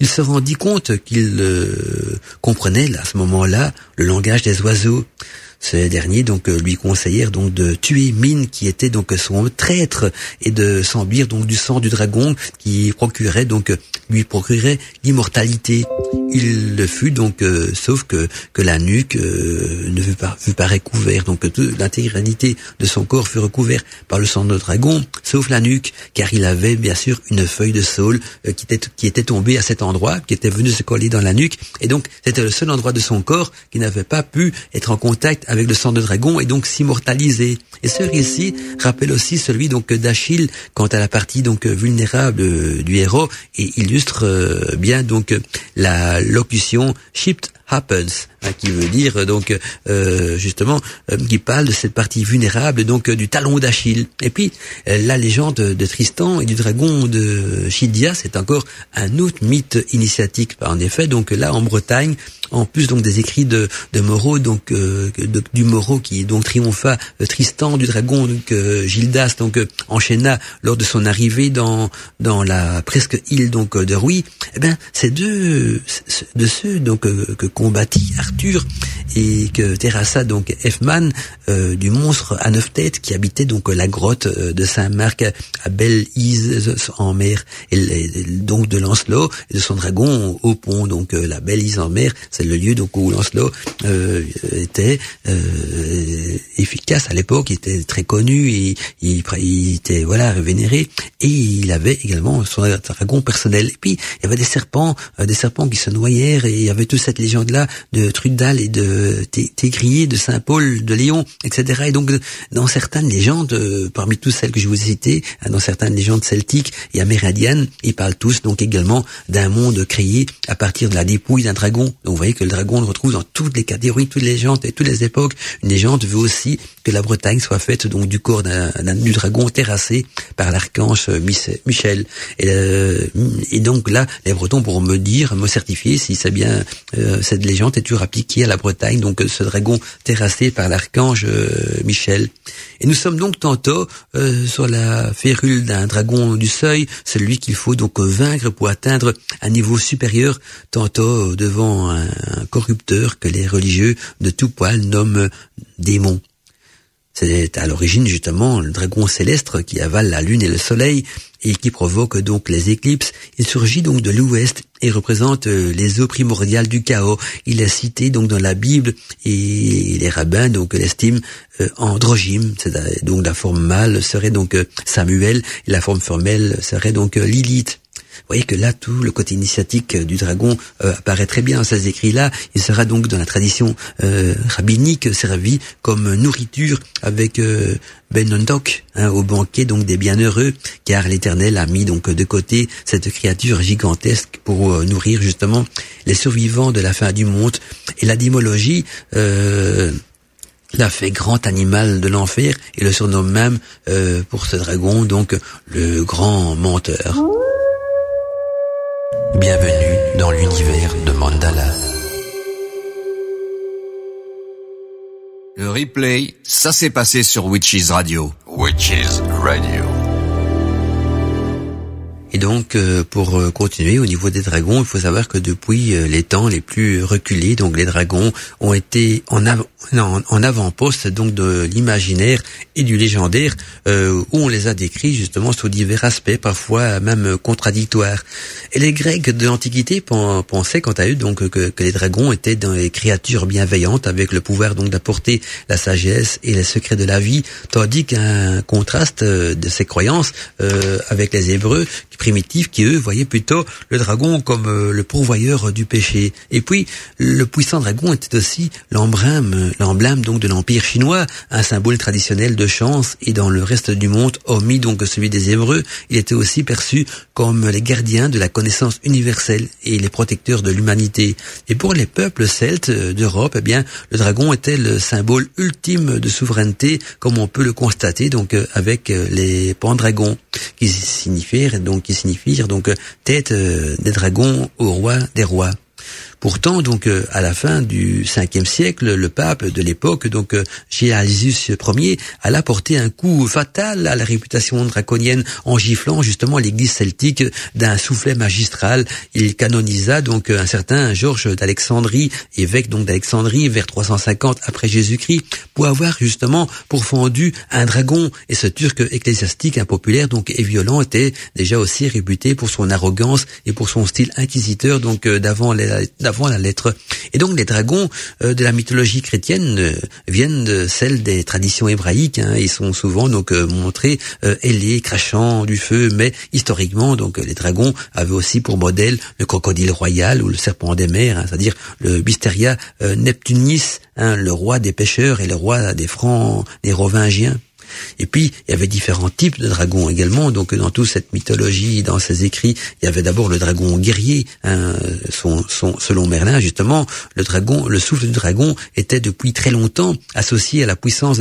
Il se rendit compte qu'il comprenait à ce moment-là le langage des oiseaux. Ces derniers donc lui conseillèrent donc de tuer Min, qui était donc son traître, et de s'emblir donc du sang du dragon qui lui procurerait l'immortalité. Il le fut donc, sauf que la nuque ne fut pas recouverte, donc l'intégralité de son corps fut recouverte par le sang de dragon, sauf la nuque, car il avait bien sûr une feuille de saule qui était tombée à cet endroit, qui était venue se coller dans la nuque, et donc c'était le seul endroit de son corps qui n'avait pas pu être en contact avec le sang de dragon et donc s'immortaliser. Et ce récit rappelle aussi celui donc d'Achille quant à la partie donc vulnérable du héros, et illustre bien donc la locution "Shit happens", qui veut dire donc justement qui parle de cette partie vulnérable donc du talon d'Achille. Et puis la légende de Tristan et du dragon de Chidia, c'est encore un autre mythe initiatique. En effet, donc là en Bretagne, en plus donc des écrits de Moreau, donc du Moreau qui donc triompha Tristan du dragon, donc Gildas donc enchaîna lors de son arrivée dans la presque île donc de Rouy. Eh ben c'est de ceux donc que combattit Arthur et que terrassa donc Efman du monstre à 9 têtes qui habitait donc la grotte de Saint-Marc à Belle-Île en mer, et donc de Lancelot et de son dragon au pont. Donc la Belle-Île en mer, c'est le lieu donc où Lancelot était efficace à l'époque, il était très connu, et il était vénéré, et il avait également son dragon personnel. Et puis il y avait des serpents qui se noyèrent, et il y avait toute cette légende là de Trudal et de Tégrier, de Saint-Paul, de Léon, etc. Et donc dans certaines légendes, parmi toutes celles que je vous ai citées, dans certaines légendes celtiques et amérindiennes, ils parlent tous donc également d'un monde créé à partir de la dépouille d'un dragon. Donc vous voyez que le dragon on le retrouve dans toutes les catégories, toutes les légendes et toutes les époques. Une légende veut aussi que la Bretagne soit faite donc du corps du dragon terrassé par l'archange Michel. Et donc là, les Bretons pourront me certifier si c'est bien cette légende est toujours appliquée à la Bretagne, donc ce dragon terrassé par l'archange Michel. Et nous sommes donc tantôt sur la férule d'un dragon du seuil, celui qu'il faut donc vaincre pour atteindre un niveau supérieur, tantôt devant un corrupteur que les religieux de tout poil nomment démon. C'est à l'origine justement le dragon céleste qui avale la lune et le soleil et qui provoque donc les éclipses. Il surgit donc de l'ouest et représente les eaux primordiales du chaos. Il est cité donc dans la Bible, et les rabbins donc l'estiment androgyme. Donc la forme mâle serait donc Samuel et la forme femelle serait donc Lilith. Vous voyez que là, tout le côté initiatique du dragon apparaît très bien dans ces écrits-là. Il sera donc dans la tradition rabbinique servi comme nourriture avec Ben-Ondok, au banquet donc des bienheureux, car l'Éternel a mis donc de côté cette créature gigantesque pour nourrir justement les survivants de la fin du monde. Et la dymologie l'a fait grand animal de l'enfer et le surnomme même pour ce dragon donc le grand menteur. Bienvenue dans l'univers de Mandala.
Le replay, ça s'est passé sur Witches Radio. Witches Radio.
Et donc, pour continuer au niveau des dragons, il faut savoir que depuis les temps les plus reculés, donc les dragons ont été en avant-poste donc de l'imaginaire et du légendaire, où on les a décrits justement sous divers aspects, parfois même contradictoires. Et les Grecs de l'Antiquité pensaient quant à eux donc que les dragons étaient des créatures bienveillantes avec le pouvoir donc d'apporter la sagesse et les secrets de la vie, tandis qu'un contraste de ces croyances avec les Hébreux primitifs qui eux voyaient plutôt le dragon comme le pourvoyeur du péché. Et puis le puissant dragon était aussi l'emblème donc de l'empire chinois, un symbole traditionnel de chance, et dans le reste du monde, hormis donc celui des Hébreux, il était aussi perçu comme les gardiens de la connaissance universelle et les protecteurs de l'humanité. Et pour les peuples celtes d'Europe, eh bien le dragon était le symbole ultime de souveraineté, comme on peut le constater donc avec les pendragons qui signifièrent donc tête des dragons au roi des rois. Pourtant, donc à la fin du 5e siècle, le pape de l'époque, donc Géasius Ier, alla porter un coup fatal à la réputation draconienne en giflant justement l'Église celtique d'un soufflet magistral. Il canonisa donc un certain Georges d'Alexandrie, évêque donc d'Alexandrie vers 350 après Jésus-Christ, pour avoir justement pourfendu un dragon. Et ce Turc ecclésiastique impopulaire donc et violent était déjà aussi réputé pour son arrogance et pour son style inquisiteur donc d'avant la lettre. Et donc les dragons de la mythologie chrétienne viennent de celle des traditions hébraïques. Ils sont souvent donc montrés ailés, crachant du feu, mais historiquement donc les dragons avaient aussi pour modèle le crocodile royal ou le serpent des mers, c'est-à-dire le Mysteria Neptunis, le roi des pêcheurs et le roi des Francs, des Rovingiens. Et puis, il y avait différents types de dragons également. Donc, dans toute cette mythologie, dans ces écrits, il y avait d'abord le dragon guerrier. Selon Merlin, justement, le souffle du dragon était depuis très longtemps associé à la puissance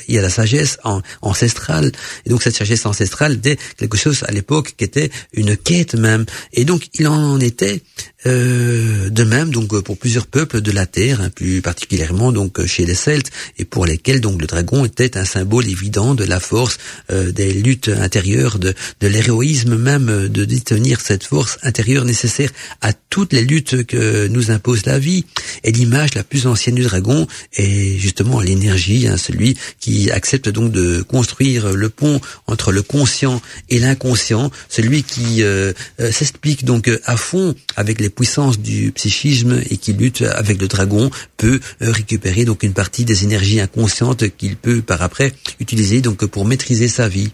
et à la sagesse ancestrale. Et donc, cette sagesse ancestrale était quelque chose à l'époque qui était une quête même. Et donc, il en était de même donc pour plusieurs peuples de la terre, plus particulièrement donc chez les Celtes, et pour lesquels donc le dragon était un symbole évident de la force, des luttes intérieures, de l'héroïsme même, de détenir cette force intérieure nécessaire à toutes les luttes que nous impose la vie. Et l'image la plus ancienne du dragon est justement l'énergie, celui qui accepte donc de construire le pont entre le conscient et l'inconscient, celui qui s'explique donc à fond avec les puissances du psychisme et qui lutte avec le dragon peut récupérer donc une partie des énergies inconscientes qu'il peut par après utiliser donc pour maîtriser sa vie.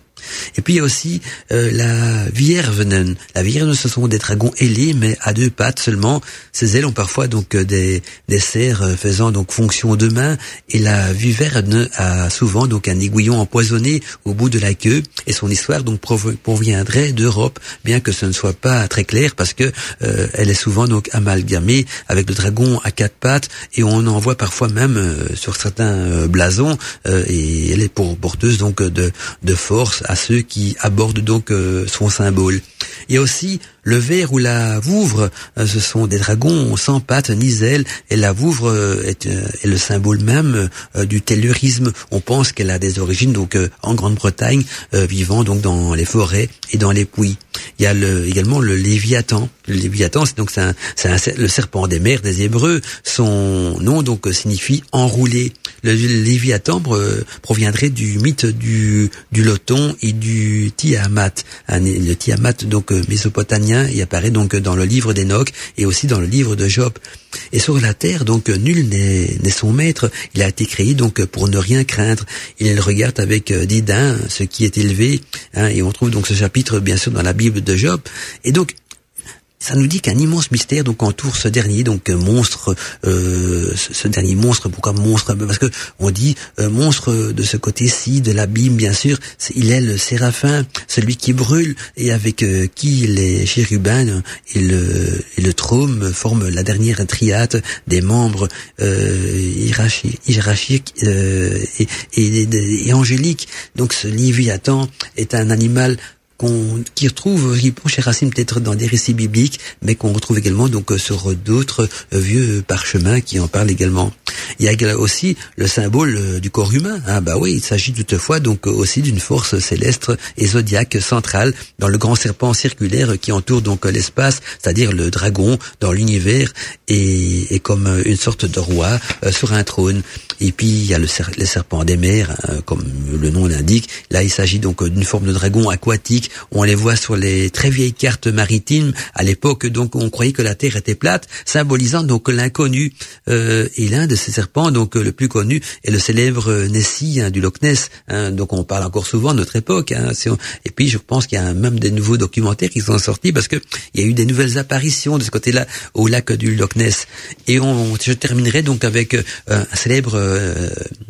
Et puis il y a aussi la Viervenen. La Viervenen, ce sont des dragons ailés, mais à deux pattes seulement. Ces ailes ont parfois donc des serres faisant donc fonction de main. Et la Viverne a souvent donc un aiguillon empoisonné au bout de la queue. Et son histoire donc proviendrait d'Europe, bien que ce ne soit pas très clair, parce que elle est souvent donc amalgamée avec le dragon à quatre pattes. Et on en voit parfois même sur certains blasons. Et elle est porteuse donc de force à ceux qui abordent donc son symbole. Il y a aussi le ver ou la vouvre, ce sont des dragons sans pattes ni ailes, et la vouvre est le symbole même du taylorisme. On pense qu'elle a des origines donc en Grande-Bretagne, vivant donc dans les forêts et dans les puits. Il y a également le Léviathan. Le Léviathan, c'est le serpent des mers des Hébreux. Son nom donc signifie enroulé. Le Léviathan proviendrait du mythe du Loton et du Tiamat. Le Tiamat donc mésopotamien, il apparaît donc dans le livre d'Enoch et aussi dans le livre de Job. Et sur la terre, donc, nul n'est son maître. Il a été créé donc pour ne rien craindre. Il regarde avec dédain ce qui est élevé. Et on trouve donc ce chapitre bien sûr dans la Bible de Job. Et donc ça nous dit qu'un immense mystère donc entoure ce dernier donc monstre, ce dernier monstre. Pourquoi monstre? Parce que on dit monstre de ce côté-ci de l'abîme, bien sûr. Il est le séraphin, celui qui brûle et avec qui les chérubins et le trône forment la dernière triade des membres hiérarchiques et angéliques. Donc ce Léviathan est un animal qui prend ses racines peut-être dans des récits bibliques, mais qu'on retrouve également donc sur d'autres vieux parchemins qui en parlent également. Il y a aussi le symbole du corps humain. Oui, il s'agit toutefois donc aussi d'une force céleste et zodiaque centrale dans le grand serpent circulaire qui entoure donc l'espace, c'est-à-dire le dragon dans l'univers et comme une sorte de roi sur un trône. Et puis il y a le serpent des mers, comme le nom l'indique. Là, il s'agit donc d'une forme de dragon aquatique. On les voit sur les très vieilles cartes maritimes. À l'époque, donc, on croyait que la Terre était plate, symbolisant donc l'inconnu. Et l'un de ces serpents, donc le plus connu, est le célèbre Nessie du Loch Ness. Donc, on parle encore souvent de notre époque. Et puis, je pense qu'il y a même des nouveaux documentaires qui sont sortis parce que il y a eu des nouvelles apparitions de ce côté-là au lac du Loch Ness. Et je terminerai donc avec un célèbre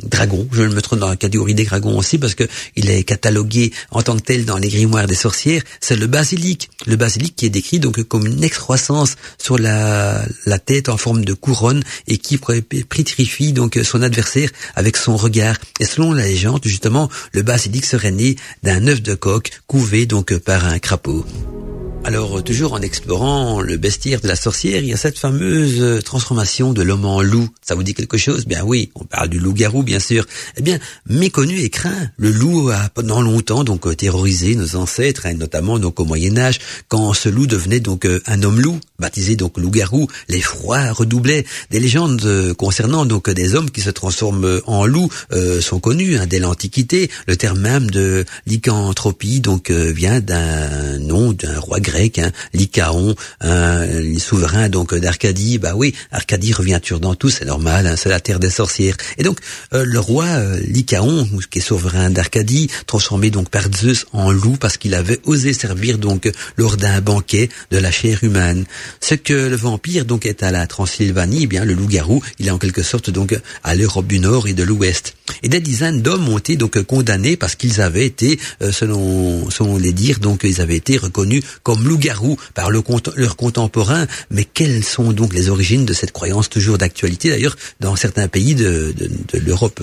dragon. Je le mettrai dans la catégorie des dragons aussi parce que il est catalogué en tant que tel dans les grimoires des sorcières. C'est le basilic. Le basilic qui est décrit donc comme une excroissance sur la tête en forme de couronne et qui pétrifie donc son adversaire avec son regard. Et selon la légende, justement, le basilic serait né d'un œuf de coq couvé donc par un crapaud. Alors, toujours en explorant le bestiaire de la sorcière, il y a cette fameuse transformation de l'homme en loup. Ça vous dit quelque chose? Bien oui, on parle du loup-garou, bien sûr. Eh bien, méconnu et craint, le loup a pendant longtemps donc terrorisé nos ancêtres, notamment donc au Moyen-Âge, quand ce loup devenait donc un homme-loup, baptisé donc loup-garou. L'effroi redoublait. Des légendes concernant donc des hommes qui se transforment en loup sont connues dès l'Antiquité. Le terme même de lycanthropie donc vient d'un nom d'un roi grec, Lycaon, les souverains donc d'Arcadie. Bah oui, Arcadie revient toujours dans tout, c'est normal, c'est la terre des sorcières. Et donc le roi Lycaon, qui est souverain d'Arcadie, transformé donc par Zeus en loup parce qu'il avait osé servir donc lors d'un banquet de la chair humaine. Ce que le vampire donc est à la Transylvanie, eh bien le loup-garou, il est en quelque sorte donc à l'Europe du Nord et de l'Ouest. Et des dizaines d'hommes ont été donc condamnés parce qu'ils avaient été, selon les dires, donc ils avaient été reconnus comme loup-garou par leurs contemporains. Mais quelles sont donc les origines de cette croyance toujours d'actualité d'ailleurs dans certains pays de l'Europe,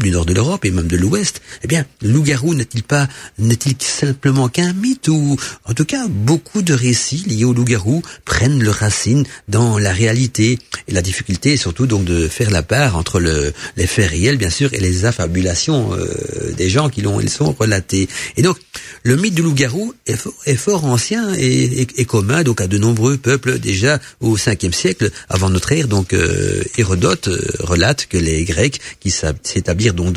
du nord de l'Europe et même de l'Ouest? Eh bien, le loup-garou n'est-il simplement qu'un mythe, ou en tout cas beaucoup de récits liés au loup-garou prennent leurs racines dans la réalité. Et la difficulté est surtout donc de faire la part entre les faits réels bien sûr et les affabulations des gens qui ils sont relatés. Et donc le mythe du loup-garou est fort ancien et commun donc à de nombreux peuples déjà au 5e siècle avant notre ère. Donc Hérodote relate que les Grecs qui s'établirent donc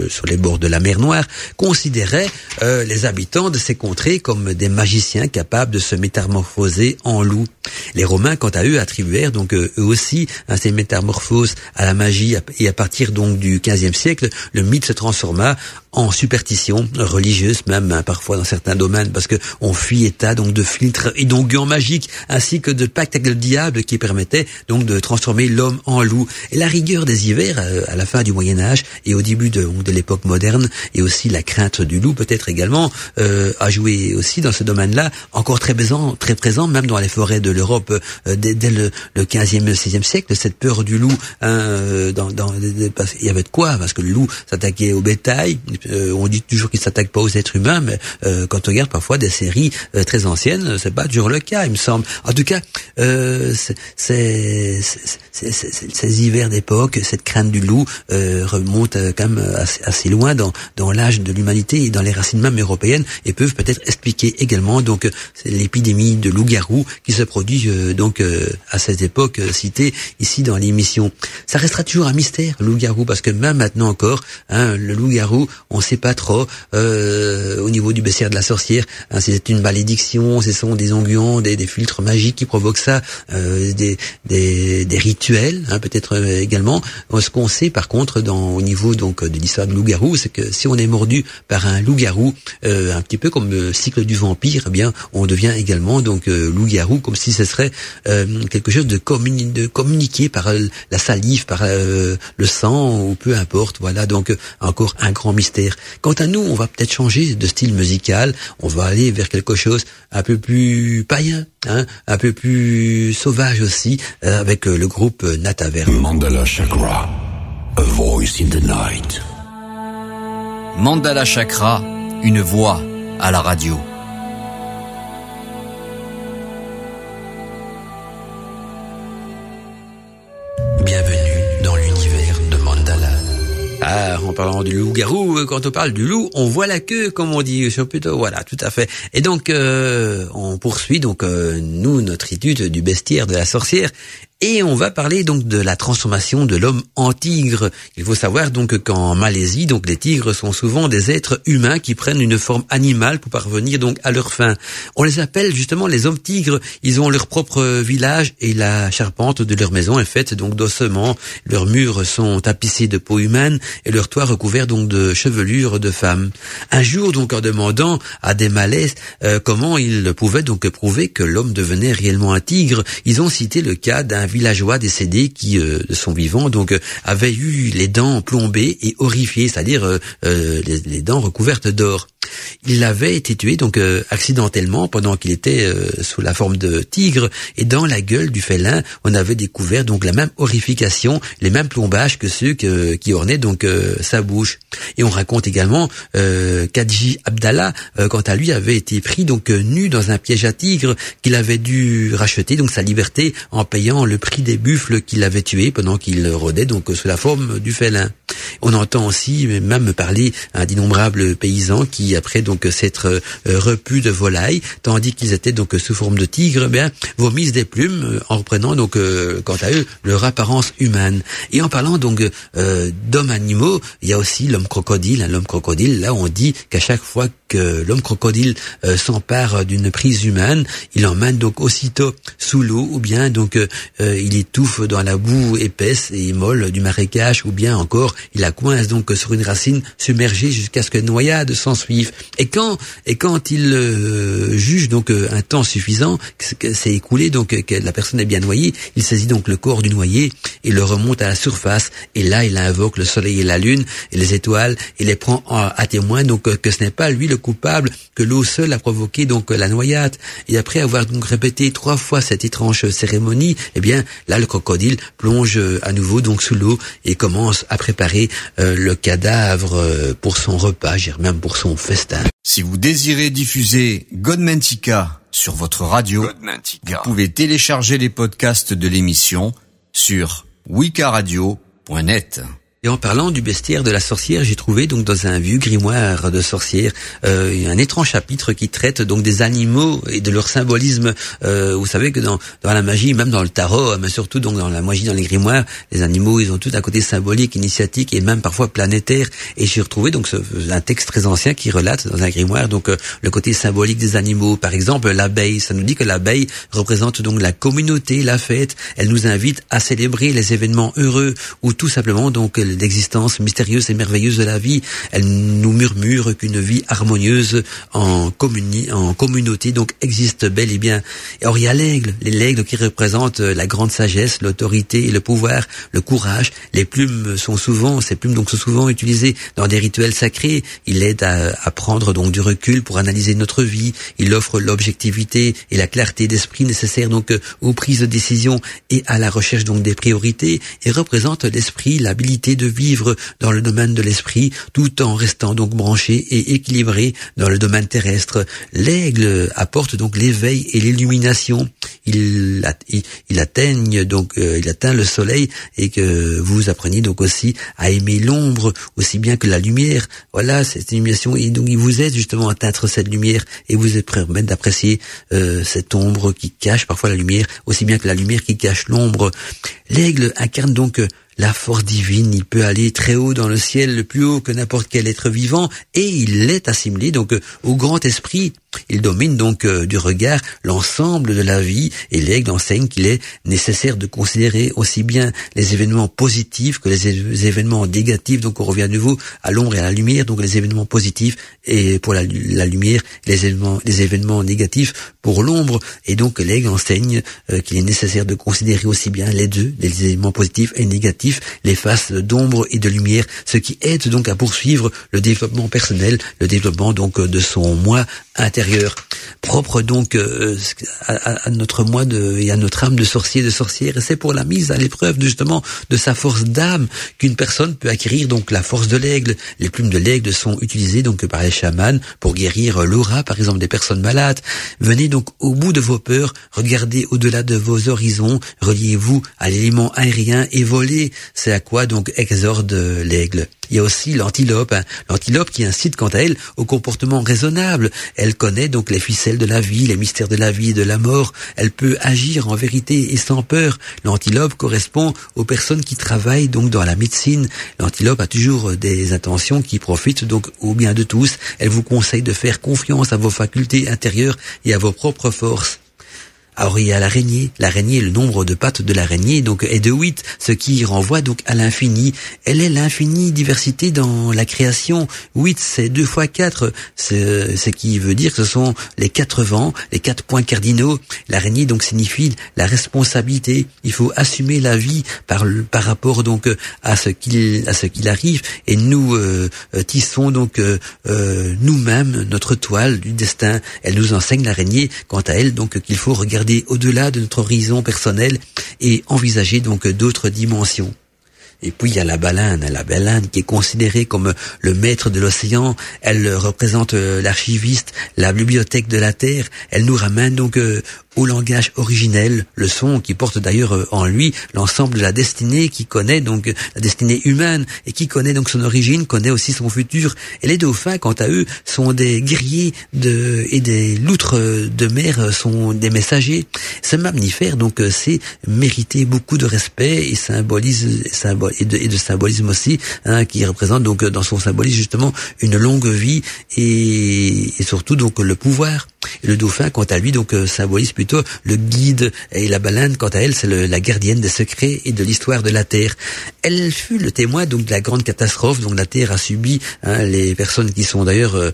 sur les bords de la mer Noire considéraient les habitants de ces contrées comme des magiciens capables de se métamorphoser en loup. Les Romains quant à eux attribuèrent donc eux aussi ces métamorphoses à la magie, et à partir donc du 15e siècle le mythe se transforma en superstition religieuse même parfois dans certains domaines, parce que on fit état donc de filtres et d'onguents magiques ainsi que de pactes avec le diable qui permettaient donc de transformer l'homme en loup. Et la rigueur des hivers à la fin du Moyen-Âge et au début de l'époque moderne, et aussi la crainte du loup peut-être également a joué aussi dans ce domaine-là, encore très présent même dans les forêts de l'Europe dès le 15e, 16e siècle. Cette peur du loup, il y avait de quoi, parce que le loup s'attaquait au bétail. On dit toujours qu'il s'attaque pas aux êtres humains, mais quand on regarde parfois des séries très anciennes, c'est pas toujours le cas, il me semble. En tout cas, ces hivers d'époque, cette crainte du loup remonte quand même assez loin dans l'âge de l'humanité et dans les racines même européennes, et peuvent peut-être expliquer également donc l'épidémie de loup-garou qui se produit donc à cette époque citée ici dans l'émission. Ça restera toujours un mystère, le loup-garou, parce que même maintenant encore, le loup-garou, on sait pas trop au niveau du bestiaire de la sorcière, c'est une malédiction, ce sont des onguents, des filtres magiques qui provoquent ça, des rituels peut-être également. Ce qu'on sait par contre au niveau donc de l'histoire du loup-garou, c'est que si on est mordu par un loup-garou, un petit peu comme le cycle du vampire, eh bien on devient également donc loup-garou, comme si ce serait quelque chose de communiqué par la salive, par le sang, ou peu importe. Voilà, donc encore un grand mystère. Quant à nous, on va peut-être changer de style musical, on va aller vers quelque chose un peu plus païen, un peu plus sauvage aussi, avec le groupe Nataverne.
Mandala Chakra, a voice in the night.
Mandala Chakra, une voix à la radio.
Bienvenue dans l'univers de Mandala.
En parlant du loup-garou, quand on parle du loup, on voit la queue, comme on dit, plutôt, voilà, tout à fait. Et donc, on poursuit donc notre étude du bestiaire de la sorcière. Et on va parler donc de la transformation de l'homme en tigre. Il faut savoir donc qu'en Malaisie, donc les tigres sont souvent des êtres humains qui prennent une forme animale pour parvenir donc à leur fin. On les appelle justement les hommes tigres. Ils ont leur propre village et la charpente de leur maison est faite donc d'ossements. Leurs murs sont tapissés de peau humaine et leur toit recouvert donc de chevelures de femmes. Un jour donc en demandant à des Malais comment ils pouvaient donc prouver que l'homme devenait réellement un tigre, ils ont cité le cas d'un villageois décédé qui, de son vivant, donc avait eu les dents plombées et horrifiées, c'est-à-dire les dents recouvertes d'or. Il avait été tué donc accidentellement pendant qu'il était sous la forme de tigre, et dans la gueule du félin, on avait découvert donc la même horrification, les mêmes plombages que ceux qui ornaient donc sa bouche. Et on raconte également qu'Hadji Abdallah, quant à lui, avait été pris donc nu dans un piège à tigre, qu'il avait dû racheter donc sa liberté en payant le prix des buffles qu'il avait tués pendant qu'il rôdait donc sous la forme du félin. On entend aussi même parler d'innombrables paysans qui, après donc s'être repus de volailles, tandis qu'ils étaient donc sous forme de tigre, vomissent des plumes en reprenant donc quant à eux leur apparence humaine. Et en parlant donc d'hommes animaux, il y a aussi l'homme crocodile. L'homme crocodile, là on dit qu'à chaque fois que l'homme crocodile s'empare d'une prise humaine, il emmène donc aussitôt sous l'eau, ou bien donc il étouffe dans la boue épaisse et molle du marécage, ou bien encore il la coince donc sur une racine submergée jusqu'à ce que noyade s'ensuive. Et quand il juge donc un temps suffisant, que c'est écoulé, donc que la personne est bien noyée, il saisit donc le corps du noyé et le remonte à la surface, et là il invoque le soleil et la lune et les étoiles et les prend à témoin donc que ce n'est pas lui le coupable, que l'eau seule a provoqué donc la noyade. Et après avoir donc répété 3 fois cette étrange cérémonie, eh bien là le crocodile plonge à nouveau donc sous l'eau et commence à préparer le cadavre pour son repas, même pour son festin.
Si vous désirez diffuser Godmantica sur votre radio, vous pouvez télécharger les podcasts de l'émission sur wikaradio.net.
Et en parlant du bestiaire de la sorcière, j'ai trouvé donc dans un vieux grimoire de sorcière un étrange chapitre qui traite donc des animaux et de leur symbolisme. Vous savez que dans la magie, même dans le tarot, mais surtout donc dans la magie, dans les grimoires, les animaux, ils ont tout un côté symbolique, initiatique et même parfois planétaire. Et j'ai retrouvé donc un texte très ancien qui relate dans un grimoire donc le côté symbolique des animaux. Par exemple, l'abeille, ça nous dit que l'abeille représente donc la communauté, la fête. Elle nous invite à célébrer les événements heureux ou tout simplement donc l'existence mystérieuse et merveilleuse de la vie. Elle nous murmure qu'une vie harmonieuse en communauté donc existe bel et bien. Et or il y a l'aigle, l'aigle qui représente la grande sagesse, l'autorité et le pouvoir, le courage. Les plumes sont souvent utilisées dans des rituels sacrés. Il aide à prendre donc du recul pour analyser notre vie. Il offre l'objectivité et la clarté d'esprit nécessaires donc aux prises de décision et à la recherche donc des priorités, et représente l'esprit, l'habilité de vivre dans le domaine de l'esprit tout en restant donc branché et équilibré dans le domaine terrestre. L'aigle apporte donc l'éveil et l'illumination. Il atteint le soleil, et que vous appreniez donc aussi à aimer l'ombre aussi bien que la lumière. Voilà, cette illumination, et donc il vous aide justement à atteindre cette lumière et vous permet d'apprécier cette ombre qui cache parfois la lumière aussi bien que la lumière qui cache l'ombre. L'aigle incarne donc la force divine. Il peut aller très haut dans le ciel, le plus haut que n'importe quel être vivant, et il est assimilé donc au grand esprit. Il domine donc du regard l'ensemble de la vie, et l'aigle enseigne qu'il est nécessaire de considérer aussi bien les événements positifs que les événements négatifs. Donc on revient à nouveau à l'ombre et à la lumière, donc les événements positifs et pour la lumière, les événements négatifs pour l'ombre. Et donc l'aigle enseigne qu'il est nécessaire de considérer aussi bien les deux, les éléments positifs et négatifs, les faces d'ombre et de lumière, ce qui aide donc à poursuivre le développement personnel, le développement donc de son moi intérieur, propre donc à notre moi et à notre âme de sorcier, de sorcière. Et c'est pour la mise à l'épreuve justement de sa force d'âme qu'une personne peut acquérir donc la force de l'aigle. Les plumes de l'aigle sont utilisées donc par les chamans pour guérir l'aura, par exemple, des personnes malades. Venez donc au bout de vos peurs, regardez au-delà de vos horizons, reliez-vous à l'élément aérien et volez. C'est à quoi donc exhorte l'aigle. Il y a aussi l'antilope, l'antilope qui incite quant à elle au comportement raisonnable. Elle connaît donc les ficelles de la vie, les mystères de la vie et de la mort. Elle peut agir en vérité et sans peur. L'antilope correspond aux personnes qui travaillent donc dans la médecine. L'antilope a toujours des intentions qui profitent donc au bien de tous. Elle vous conseille de faire confiance à vos facultés intérieures et à vos propres forces. Alors il y a l'araignée, le nombre de pattes de l'araignée donc est de 8, ce qui renvoie donc à l'infini. Elle est l'infinie diversité dans la création. 8 c'est 2 fois 4, ce qui veut dire que ce sont les 4 vents, les 4 points cardinaux. L'araignée donc signifie la responsabilité. Il faut assumer la vie par rapport donc à ce qu'il arrive, et nous tissons donc nous-mêmes notre toile du destin. Elle nous enseigne, l'araignée, quant à elle, donc qu'il faut regarder au-delà de notre horizon personnel et envisager donc d'autres dimensions. Et puis il y a la baleine qui est considérée comme le maître de l'océan. Elle représente l'archiviste, la bibliothèque de la Terre. Elle nous ramène donc au langage originel, le son qui porte d'ailleurs en lui l'ensemble de la destinée, qui connaît donc la destinée humaine et qui connaît donc son origine, connaît aussi son futur. Et les dauphins, quant à eux, sont des guerriers et des loutres de mer sont des messagers. Ce mammifère donc c'est mérité beaucoup de respect et de symbolisme aussi, qui représente donc dans son symbolisme justement une longue vie et surtout donc le pouvoir. Et le dauphin, quant à lui, donc symbolise plutôt le guide, et la baleine, quant à elle, c'est la gardienne des secrets et de l'histoire de la Terre. Elle fut le témoin donc de la grande catastrophe dont la Terre a subi. Les personnes qui ont d'ailleurs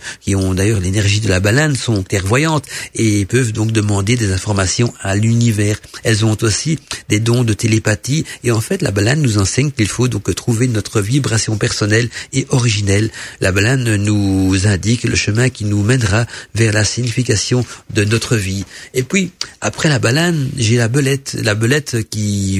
l'énergie de la baleine sont clairvoyantes et peuvent donc demander des informations à l'univers. Elles ont aussi des dons de télépathie, et en fait, la baleine nous enseigne qu'il faut donc trouver notre vibration personnelle et originelle. La baleine nous indique le chemin qui nous mènera vers la signification de notre vie. Et puis après la baleine, j'ai la belette qui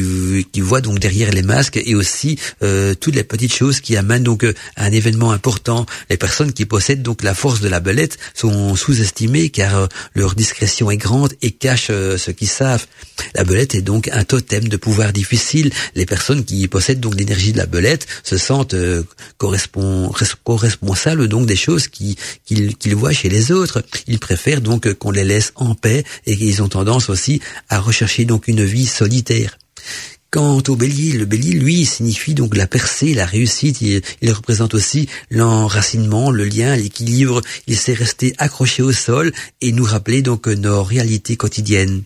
voit donc derrière les masques, et aussi toutes les petites choses qui amènent donc à un événement important. Les personnes qui possèdent donc la force de la belette sont sous-estimées car leur discrétion est grande et cachent ce qu'ils savent. La belette est donc un totem de pouvoir difficile. Les personnes qui possèdent donc l'énergie de la belette se sentent co-responsables donc des choses qu'ils voient chez les autres. Ils préfèrent donc qu'on les laisse en paix, et ils ont tendance aussi à rechercher donc une vie solitaire. Quant au bélier, le bélier, lui, signifie donc la percée, la réussite. Il représente aussi l'enracinement, le lien, l'équilibre. Il sait rester accroché au sol et nous rappeler donc nos réalités quotidiennes.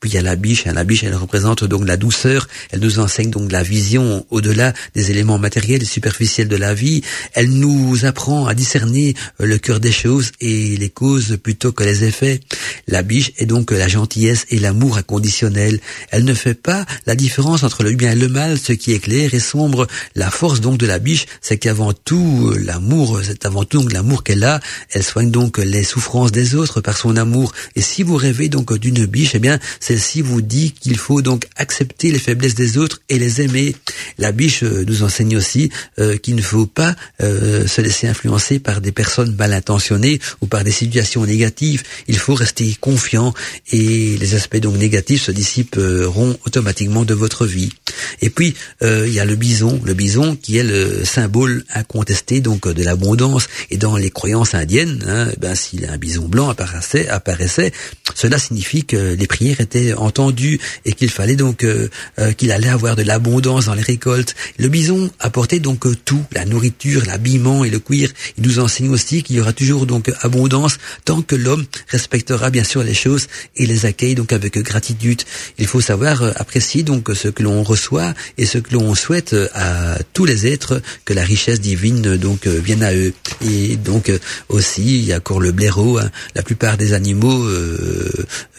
Puis il y a la biche, elle représente donc la douceur, elle nous enseigne donc la vision au-delà des éléments matériels et superficiels de la vie. Elle nous apprend à discerner le cœur des choses et les causes plutôt que les effets. La biche est donc la gentillesse et l'amour inconditionnel. Elle ne fait pas la différence entre le bien et le mal, ce qui est clair et sombre. La force donc de la biche, c'est qu'avant tout l'amour, c'est avant tout donc l'amour qu'elle a. Elle soigne donc les souffrances des autres par son amour. Et si vous rêvez donc d'une biche, eh bien celle-ci vous dit qu'il faut donc accepter les faiblesses des autres et les aimer. La biche nous enseigne aussi qu'il ne faut pas se laisser influencer par des personnes mal intentionnées ou par des situations négatives. Il faut rester confiant et les aspects donc négatifs se dissiperont automatiquement de votre vie. Et puis il y a le bison qui est le symbole incontesté donc de l'abondance. Et dans les croyances indiennes, si un bison blanc apparaissait, cela signifie que les prières étaient entendues et qu'il fallait donc qu'il allait avoir de l'abondance dans les récoltes. Le bison apportait donc tout, la nourriture, l'habillement et le cuir. Il nous enseigne aussi qu'il y aura toujours donc abondance tant que l'homme respectera bien sûr les choses et les accueille donc avec gratitude. Il faut savoir apprécier donc ce que l'on reçoit et ce que l'on souhaite à tous les êtres, que la richesse divine donc vienne à eux. Et donc aussi il y a encore le blaireau. La plupart des animaux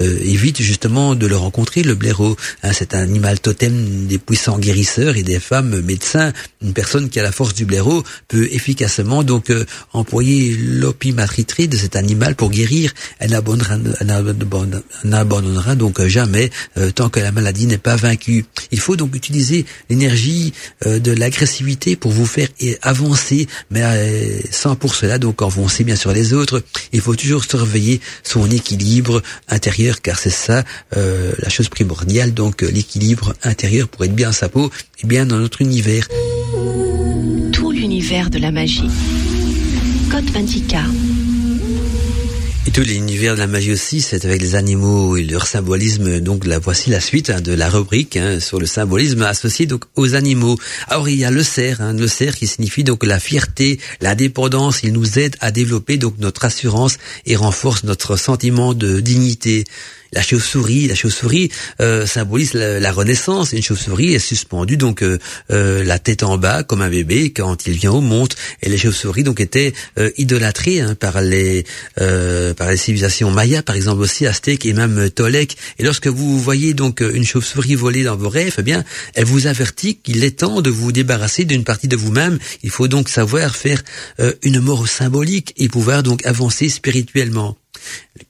évitent justement de le rencontrer, le blaireau. C'est un animal totem des puissants guérisseurs et des femmes médecins. Une personne qui a la force du blaireau peut efficacement donc employer l'opimatriterie de cet animal pour guérir. Elle n'abandonnera donc jamais tant que la maladie n'est pas vaincue. Il faut donc utiliser l'énergie de l'agressivité pour vous faire avancer, mais sans pour cela donc enfoncer bien sûr les autres. Il faut toujours surveiller son équilibre intérieur, car c'est ça la chose primordiale, donc l'équilibre intérieur pour être bien à sa peau et bien dans notre univers.
Tout l'univers de la magie. Code Quantica.
Et tout l'univers de la magie aussi, c'est avec les animaux et leur symbolisme. Donc là, voici la suite de la rubrique sur le symbolisme associé donc aux animaux. Alors il y a le cerf, le cerf qui signifie donc la fierté, l'indépendance. Il nous aide à développer donc notre assurance et renforce notre sentiment de dignité. La chauve-souris symbolise la renaissance. Une chauve-souris est suspendue donc la tête en bas comme un bébé quand il vient au monde. Et les chauves-souris donc étaient idolâtrées par les civilisations mayas, par exemple aussi aztèques et même tolèques. Et lorsque vous voyez donc une chauve-souris voler dans vos rêves, eh bien elle vous avertit qu'il est temps de vous débarrasser d'une partie de vous-même. Il faut donc savoir faire une mort symbolique et pouvoir donc avancer spirituellement.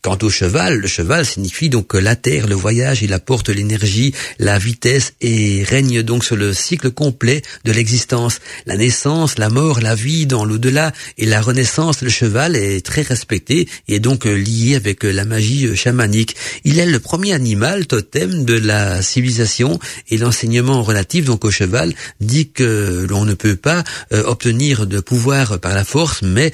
Quant au cheval, le cheval signifie donc la terre, le voyage, il apporte l'énergie, la vitesse et règne donc sur le cycle complet de l'existence. La naissance, la mort, la vie dans l'au-delà et la renaissance, le cheval est très respecté et est donc lié avec la magie chamanique. Il est le premier animal totem de la civilisation et l'enseignement relatif donc au cheval dit que l'on ne peut pas obtenir de pouvoir par la force, mais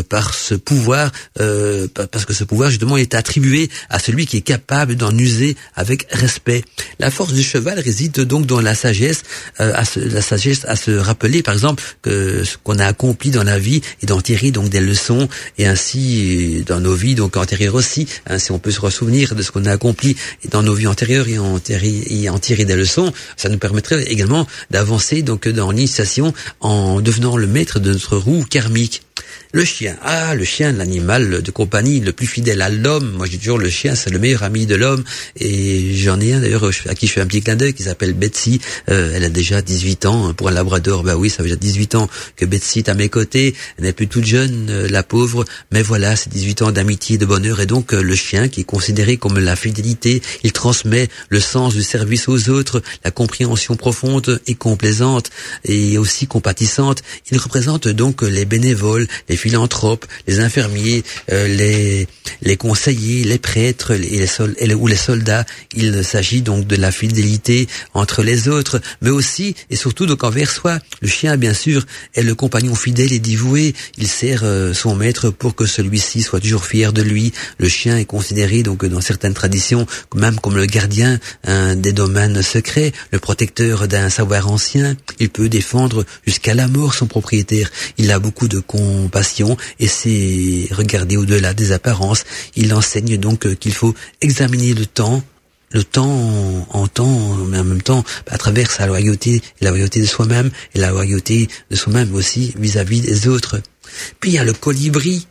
par ce pouvoir, parce que ce pouvoir justement est attribué à celui qui est capable d'en user avec respect. La force du cheval réside donc dans la sagesse, à se rappeler par exemple que ce qu'on a accompli dans la vie et d'en tirer donc des leçons et ainsi dans nos vies donc antérieures aussi. Si on peut se ressouvenir de ce qu'on a accompli dans nos vies antérieures et en tirer des leçons, ça nous permettrait également d'avancer donc dans l'initiation en devenant le maître de notre roue karmique. Le chien, l'animal de compagnie le plus fidèle à l'homme. Moi, je dis toujours, le chien, c'est le meilleur ami de l'homme. Et j'en ai un, d'ailleurs, à qui je fais un petit clin d'œil, qui s'appelle Betsy. Elle a déjà 18 ans. Pour un labrador, bah oui, ça fait déjà 18 ans que Betsy est à mes côtés. Elle n'est plus toute jeune, la pauvre. Mais voilà, c'est 18 ans d'amitié, de bonheur. Et donc, le chien, qui est considéré comme la fidélité, il transmet le sens du service aux autres, la compréhension profonde et complaisante, et aussi compatissante. Il représente donc les bénévoles, les philanthropes, les infirmiers, les conseillers, les prêtres ou les soldats. Il s'agit donc de la fidélité entre les autres, mais aussi et surtout donc envers soi. Le chien, bien sûr, est le compagnon fidèle et dévoué. Il sert son maître pour que celui-ci soit toujours fier de lui. Le chien est considéré donc dans certaines traditions même comme le gardien des domaines secrets, le protecteur d'un savoir ancien. Il peut défendre jusqu'à la mort son propriétaire. Il a beaucoup de compassion et c'est regarder au-delà des apparences. Il enseigne donc qu'il faut examiner le temps en temps, mais en même temps à travers sa loyauté, la loyauté de soi-même et la loyauté de soi-même aussi vis-à-vis des autres. Puis il y a le colibri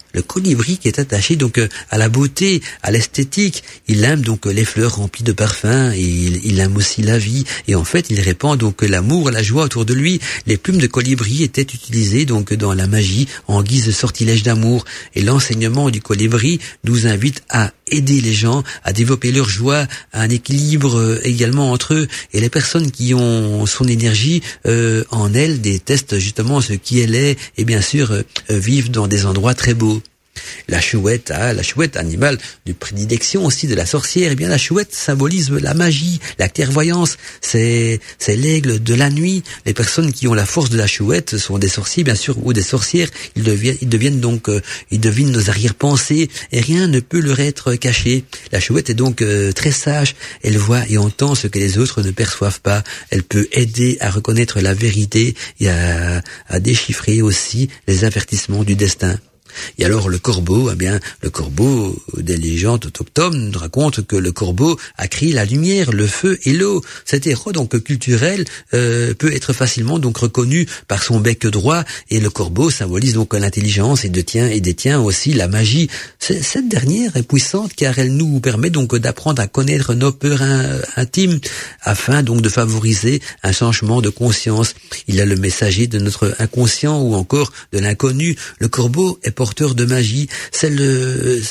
qui est attaché donc à la beauté, à l'esthétique. Il aime donc les fleurs remplies de parfums et il aime aussi la vie. Et en fait, il répand donc l'amour, la joie autour de lui. Les plumes de colibri étaient utilisées donc dans la magie en guise de sortilège d'amour. Et l'enseignement du colibri nous invite à aider les gens à développer leur joie, à un équilibre également entre eux. Et les personnes qui ont son énergie en elles détestent justement ce qui elle est et bien sûr vivent dans des endroits très beaux. La chouette, animal de prédilection aussi de la sorcière. Eh bien, la chouette symbolise la magie, la clairvoyance. C'est l'aigle de la nuit. Les personnes qui ont la force de la chouette sont des sorciers, bien sûr, ou des sorcières. Ils deviennent donc, ils devinent nos arrière-pensées et rien ne peut leur être caché. La chouette est donc très sage. Elle voit et entend ce que les autres ne perçoivent pas. Elle peut aider à reconnaître la vérité et à déchiffrer aussi les avertissements du destin. Et alors le corbeau, le corbeau des légendes autochtones raconte que le corbeau a créé la lumière, le feu et l'eau. Cet héros donc culturel peut être facilement donc reconnu par son bec droit et le corbeau symbolise donc l'intelligence et détient aussi la magie. Cette dernière est puissante car elle nous permet donc d'apprendre à connaître nos peurs intimes afin donc de favoriser un changement de conscience. Il est le messager de notre inconscient ou encore de l'inconnu. Le corbeau est porteur de magie, c'est le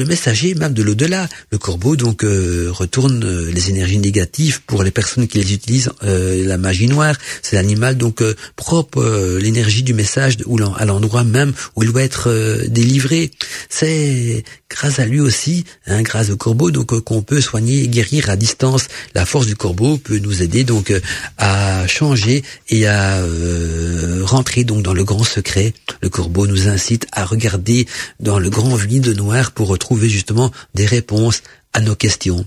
messager même de l'au-delà. Le corbeau donc retourne les énergies négatives pour les personnes qui les utilisent, la magie noire. C'est l'animal donc propre l'énergie du message à l'endroit même où il doit être délivré. C'est grâce à lui aussi, grâce au corbeau donc qu'on peut soigner et guérir à distance. La force du corbeau peut nous aider donc à changer et à rentrer donc dans le grand secret. Le corbeau nous incite incite à regarder dans le grand vide noir pour retrouver justement des réponses à nos questions.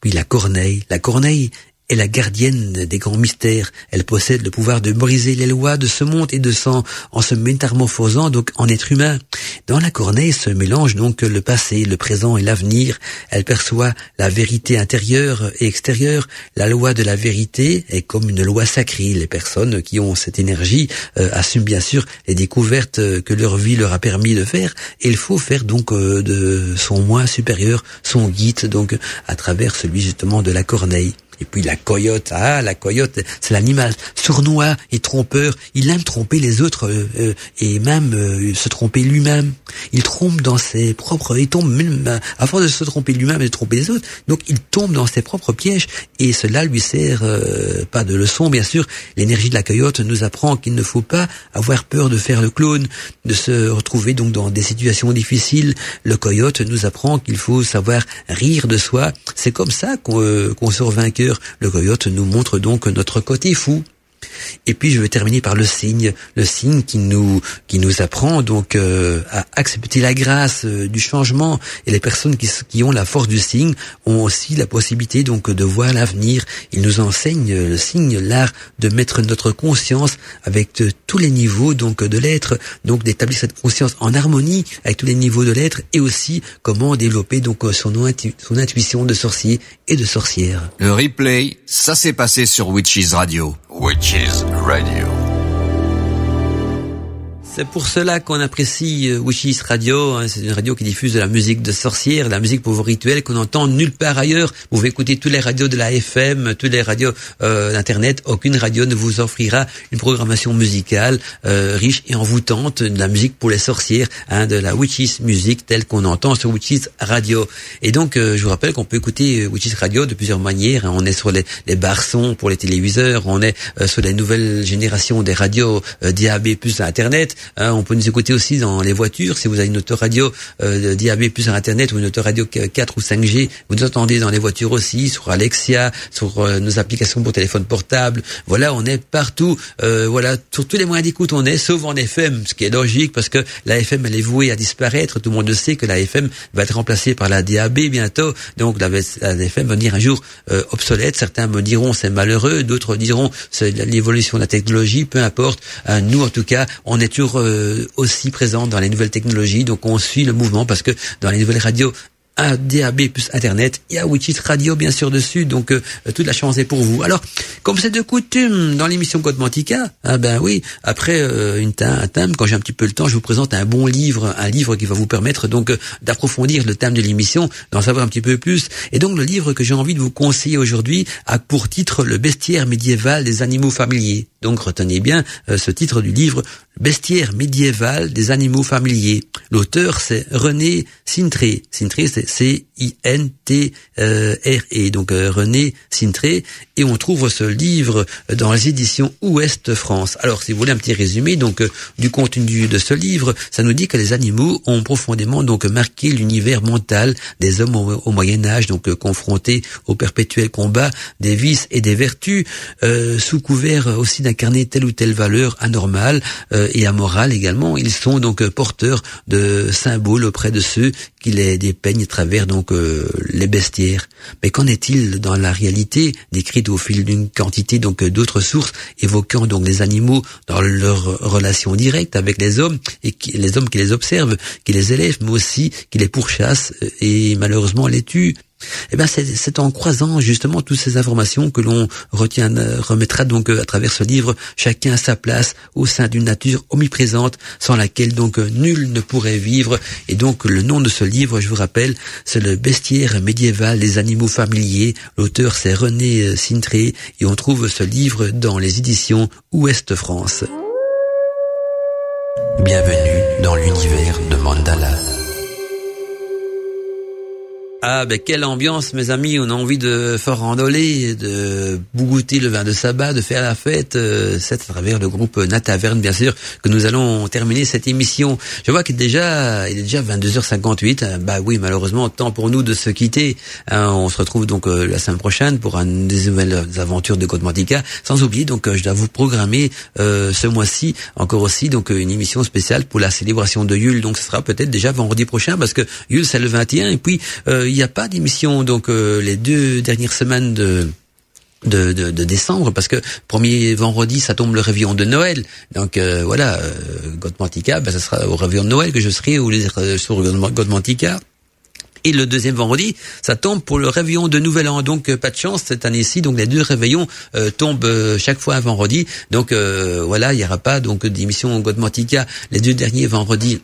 Puis la corneille est la gardienne des grands mystères. Elle possède le pouvoir de briser les lois de ce monde et de sang en se métamorphosant donc en être humain. Dans la corneille se mélange donc le passé, le présent et l'avenir. Elle perçoit la vérité intérieure et extérieure. La loi de la vérité est comme une loi sacrée. Les personnes qui ont cette énergie assument bien sûr les découvertes que leur vie leur a permis de faire. Et il faut faire donc de son moi supérieur son guide donc à travers celui justement de la corneille. Et puis la coyote, c'est l'animal sournois et trompeur. Il aime tromper les autres et même se tromper lui-même. Il trompe dans ses propres, il tombe même à force de se tromper lui-même et de tromper les autres. Donc il tombe dans ses propres pièges et cela lui sert pas de leçon. Bien sûr, l'énergie de la coyote nous apprend qu'il ne faut pas avoir peur de faire le clown, de se retrouver donc dans des situations difficiles. Le coyote nous apprend qu'il faut savoir rire de soi. C'est comme ça qu'on sort vainqueur. Le coyote nous montre donc notre côté fou. Et puis je vais terminer par le signe qui nous apprend donc à accepter la grâce du changement. Et les personnes qui ont la force du signe ont aussi la possibilité donc de voir l'avenir. Il nous enseigne le signe l'art de mettre notre conscience avec tous les niveaux donc de l'être, donc d'établir cette conscience en harmonie avec tous les niveaux de l'être et aussi comment développer donc son intuition de sorcier et de sorcière.
Le replay, ça s'est passé sur Witches Radio. Witches Radio.
C'est pour cela qu'on apprécie Witches Radio. C'est une radio qui diffuse de la musique de sorcières, de la musique pour vos rituels qu'on entend nulle part ailleurs. Vous pouvez écouter toutes les radios de la FM, toutes les radios d'internet. Aucune radio ne vous offrira une programmation musicale riche et envoûtante de la musique pour les sorcières, de la Witches music telle qu'on entend sur Witches Radio. Et donc, je vous rappelle qu'on peut écouter Witches Radio de plusieurs manières. On est sur les barres-sons pour les téléviseurs, on est sur les nouvelles générations des radios DAB plus Internet. On peut nous écouter aussi dans les voitures. Si vous avez une autoradio DAB plus sur Internet ou une autoradio 4 ou 5G, vous nous entendez dans les voitures aussi, sur Alexia, sur nos applications pour téléphone portable. Voilà, on est partout. Voilà, sur tous les moyens d'écoute on est, sauf en FM, ce qui est logique parce que la FM elle est vouée à disparaître. Tout le monde le sait que la FM va être remplacée par la DAB bientôt. Donc la FM va devenir un jour obsolète. Certains me diront c'est malheureux, d'autres diront c'est l'évolution de la technologie. Peu importe. Nous en tout cas, on est toujours aussi présent dans les nouvelles technologies, donc on suit le mouvement parce que dans les nouvelles radios DAB plus Internet, il y a Witches Radio bien sûr dessus, donc toute la chance est pour vous. Alors, comme c'est de coutume dans l'émission Code Mantica, oui, après un thème, quand j'ai un petit peu le temps, je vous présente un bon livre, un livre qui va vous permettre donc d'approfondir le thème de l'émission, d'en savoir un petit peu plus. Et donc le livre que j'ai envie de vous conseiller aujourd'hui a pour titre Le bestiaire médiéval des animaux familiers. Donc retenez bien ce titre du livre, Bestiaire médiéval des animaux familiers. L'auteur c'est René Cintré. Cintré c'est C-I-N-T-R-E, donc René Cintré, et on trouve ce livre dans les éditions Ouest France. Alors si vous voulez un petit résumé donc du contenu de ce livre, ça nous dit que les animaux ont profondément donc marqué l'univers mental des hommes au Moyen-Âge, donc confrontés au perpétuel combat des vices et des vertus, sous couvert aussi d'incarner telle ou telle valeur anormale et amorale également. Ils sont donc porteurs de symboles auprès de ceux qui les dépeignent à travers donc les bestiaires. Mais qu'en est-il dans la réalité, décrite au fil d'une quantité donc d'autres sources évoquant donc les animaux dans leur relation directe avec les hommes et les hommes qui les observent, qui les élèvent, mais aussi qui les pourchassent et malheureusement les tuent. C'est en croisant justement toutes ces informations que l'on remettra donc à travers ce livre chacun à sa place au sein d'une nature omniprésente sans laquelle donc nul ne pourrait vivre. Et donc le nom de ce livre, je vous rappelle, c'est Le bestiaire médiéval des animaux familiers. L'auteur c'est René Cintré et on trouve ce livre dans les éditions Ouest France.
Bienvenue dans l'univers de Mandala.
Ah ben quelle ambiance mes amis, on a envie de farandoler, de goûter le vin de sabbat, de faire la fête, c'est à travers le groupe Nataverne bien sûr que nous allons terminer cette émission. Je vois qu'il est déjà 22h58, bah oui malheureusement temps pour nous de se quitter. On se retrouve donc la semaine prochaine pour des nouvelles aventures de Godmantica. Sans oublier donc je dois vous programmer ce mois-ci encore aussi donc une émission spéciale pour la célébration de Yule. Donc ce sera peut-être déjà vendredi prochain parce que Yule c'est le 21 et puis il n'y a pas d'émission donc les 2 dernières semaines de décembre parce que premier vendredi ça tombe le réveillon de Noël donc voilà Godmantica ça sera au réveillon de Noël que je serai sur Godmantica. Et le deuxième vendredi, ça tombe pour le réveillon de Nouvel An. Donc pas de chance cette année-ci. Donc les 2 réveillons tombent chaque fois un vendredi. Donc voilà, il n'y aura pas donc d'émission Godmantica les 2 derniers vendredis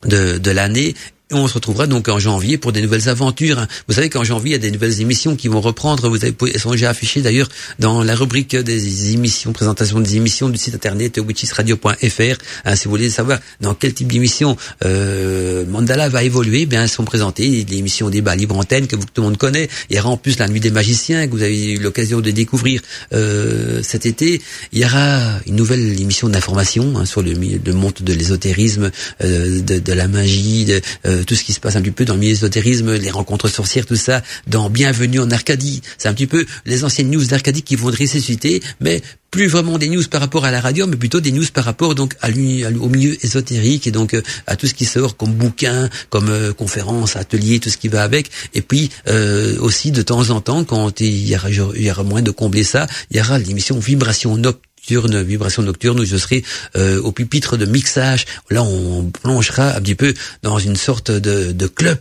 de l'année. Et on se retrouvera donc en janvier pour des nouvelles aventures. Vous savez qu'en janvier, il y a des nouvelles émissions qui vont reprendre. Elles sont déjà affichées d'ailleurs dans la rubrique des émissions, présentation des émissions du site internet witchesradio.fr. Si vous voulez savoir dans quel type d'émission Mandala va évoluer, bien elles sont présentées. L'émission débat libre antenne que tout le monde connaît. Il y aura en plus la nuit des magiciens que vous avez eu l'occasion de découvrir cet été. Il y aura une nouvelle émission d'information sur le monde de l'ésotérisme, de la magie, tout ce qui se passe un petit peu dans le milieu ésotérisme, les rencontres sorcières, tout ça, dans Bienvenue en Arcadie. C'est un petit peu les anciennes news d'Arcadie qui vont ressusciter, mais plus vraiment des news par rapport à la radio, mais plutôt des news par rapport donc au milieu ésotérique et donc à tout ce qui sort comme bouquins, comme conférences, ateliers, tout ce qui va avec. Et puis aussi de temps en temps, quand il y aura moyen de combler ça, il y aura l'émission Vibration Nocturne où je serai au pupitre de mixage. Là on plongera un petit peu dans une sorte de club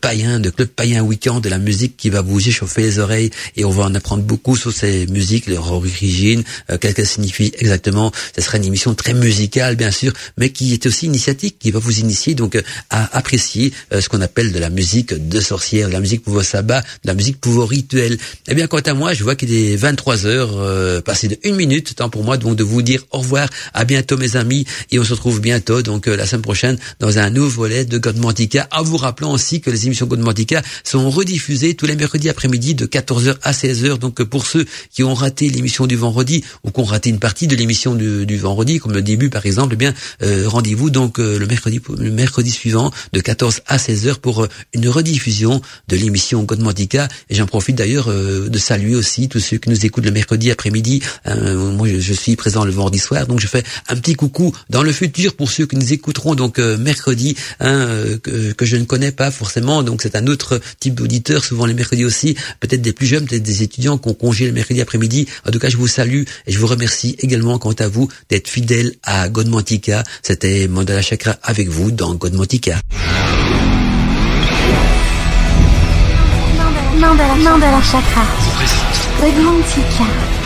païen week-end de la musique qui va bouger, chauffer les oreilles et on va en apprendre beaucoup sur ces musiques, leur origine, qu'est-ce qu'elle signifie exactement. Ce sera une émission très musicale bien sûr, mais qui est aussi initiatique, qui va vous initier donc à apprécier ce qu'on appelle de la musique de sorcière, de la musique pour vos sabbats, de la musique pour vos rituels. Eh bien quant à moi, je vois qu'il est 23h passé de 1 minute. Temps pour moi donc de vous dire au revoir, à bientôt mes amis et on se retrouve bientôt donc la semaine prochaine dans un nouveau volet de Godmantica. En vous rappelant aussi que les émissions Godmantica sont rediffusées tous les mercredis après-midi de 14h à 16h. Donc pour ceux qui ont raté l'émission du vendredi ou qui ont raté une partie de l'émission du vendredi comme le début par exemple, eh bien rendez-vous donc le mercredi suivant de 14 à 16h pour une rediffusion de l'émission Godmantica. Et j'en profite d'ailleurs de saluer aussi tous ceux qui nous écoutent le mercredi après-midi. Moi, je suis présent le vendredi soir, donc je fais un petit coucou dans le futur pour ceux qui nous écouteront donc mercredi, que je ne connais pas forcément. Donc c'est un autre type d'auditeur, souvent les mercredis aussi, peut-être des plus jeunes, peut-être des étudiants qui ont congé le mercredi après-midi. En tout cas, je vous salue et je vous remercie également quant à vous d'être fidèles à Godmantica. C'était Mandala Chakra avec vous dans Godmantica.
Mandala Chakra. Godmantica.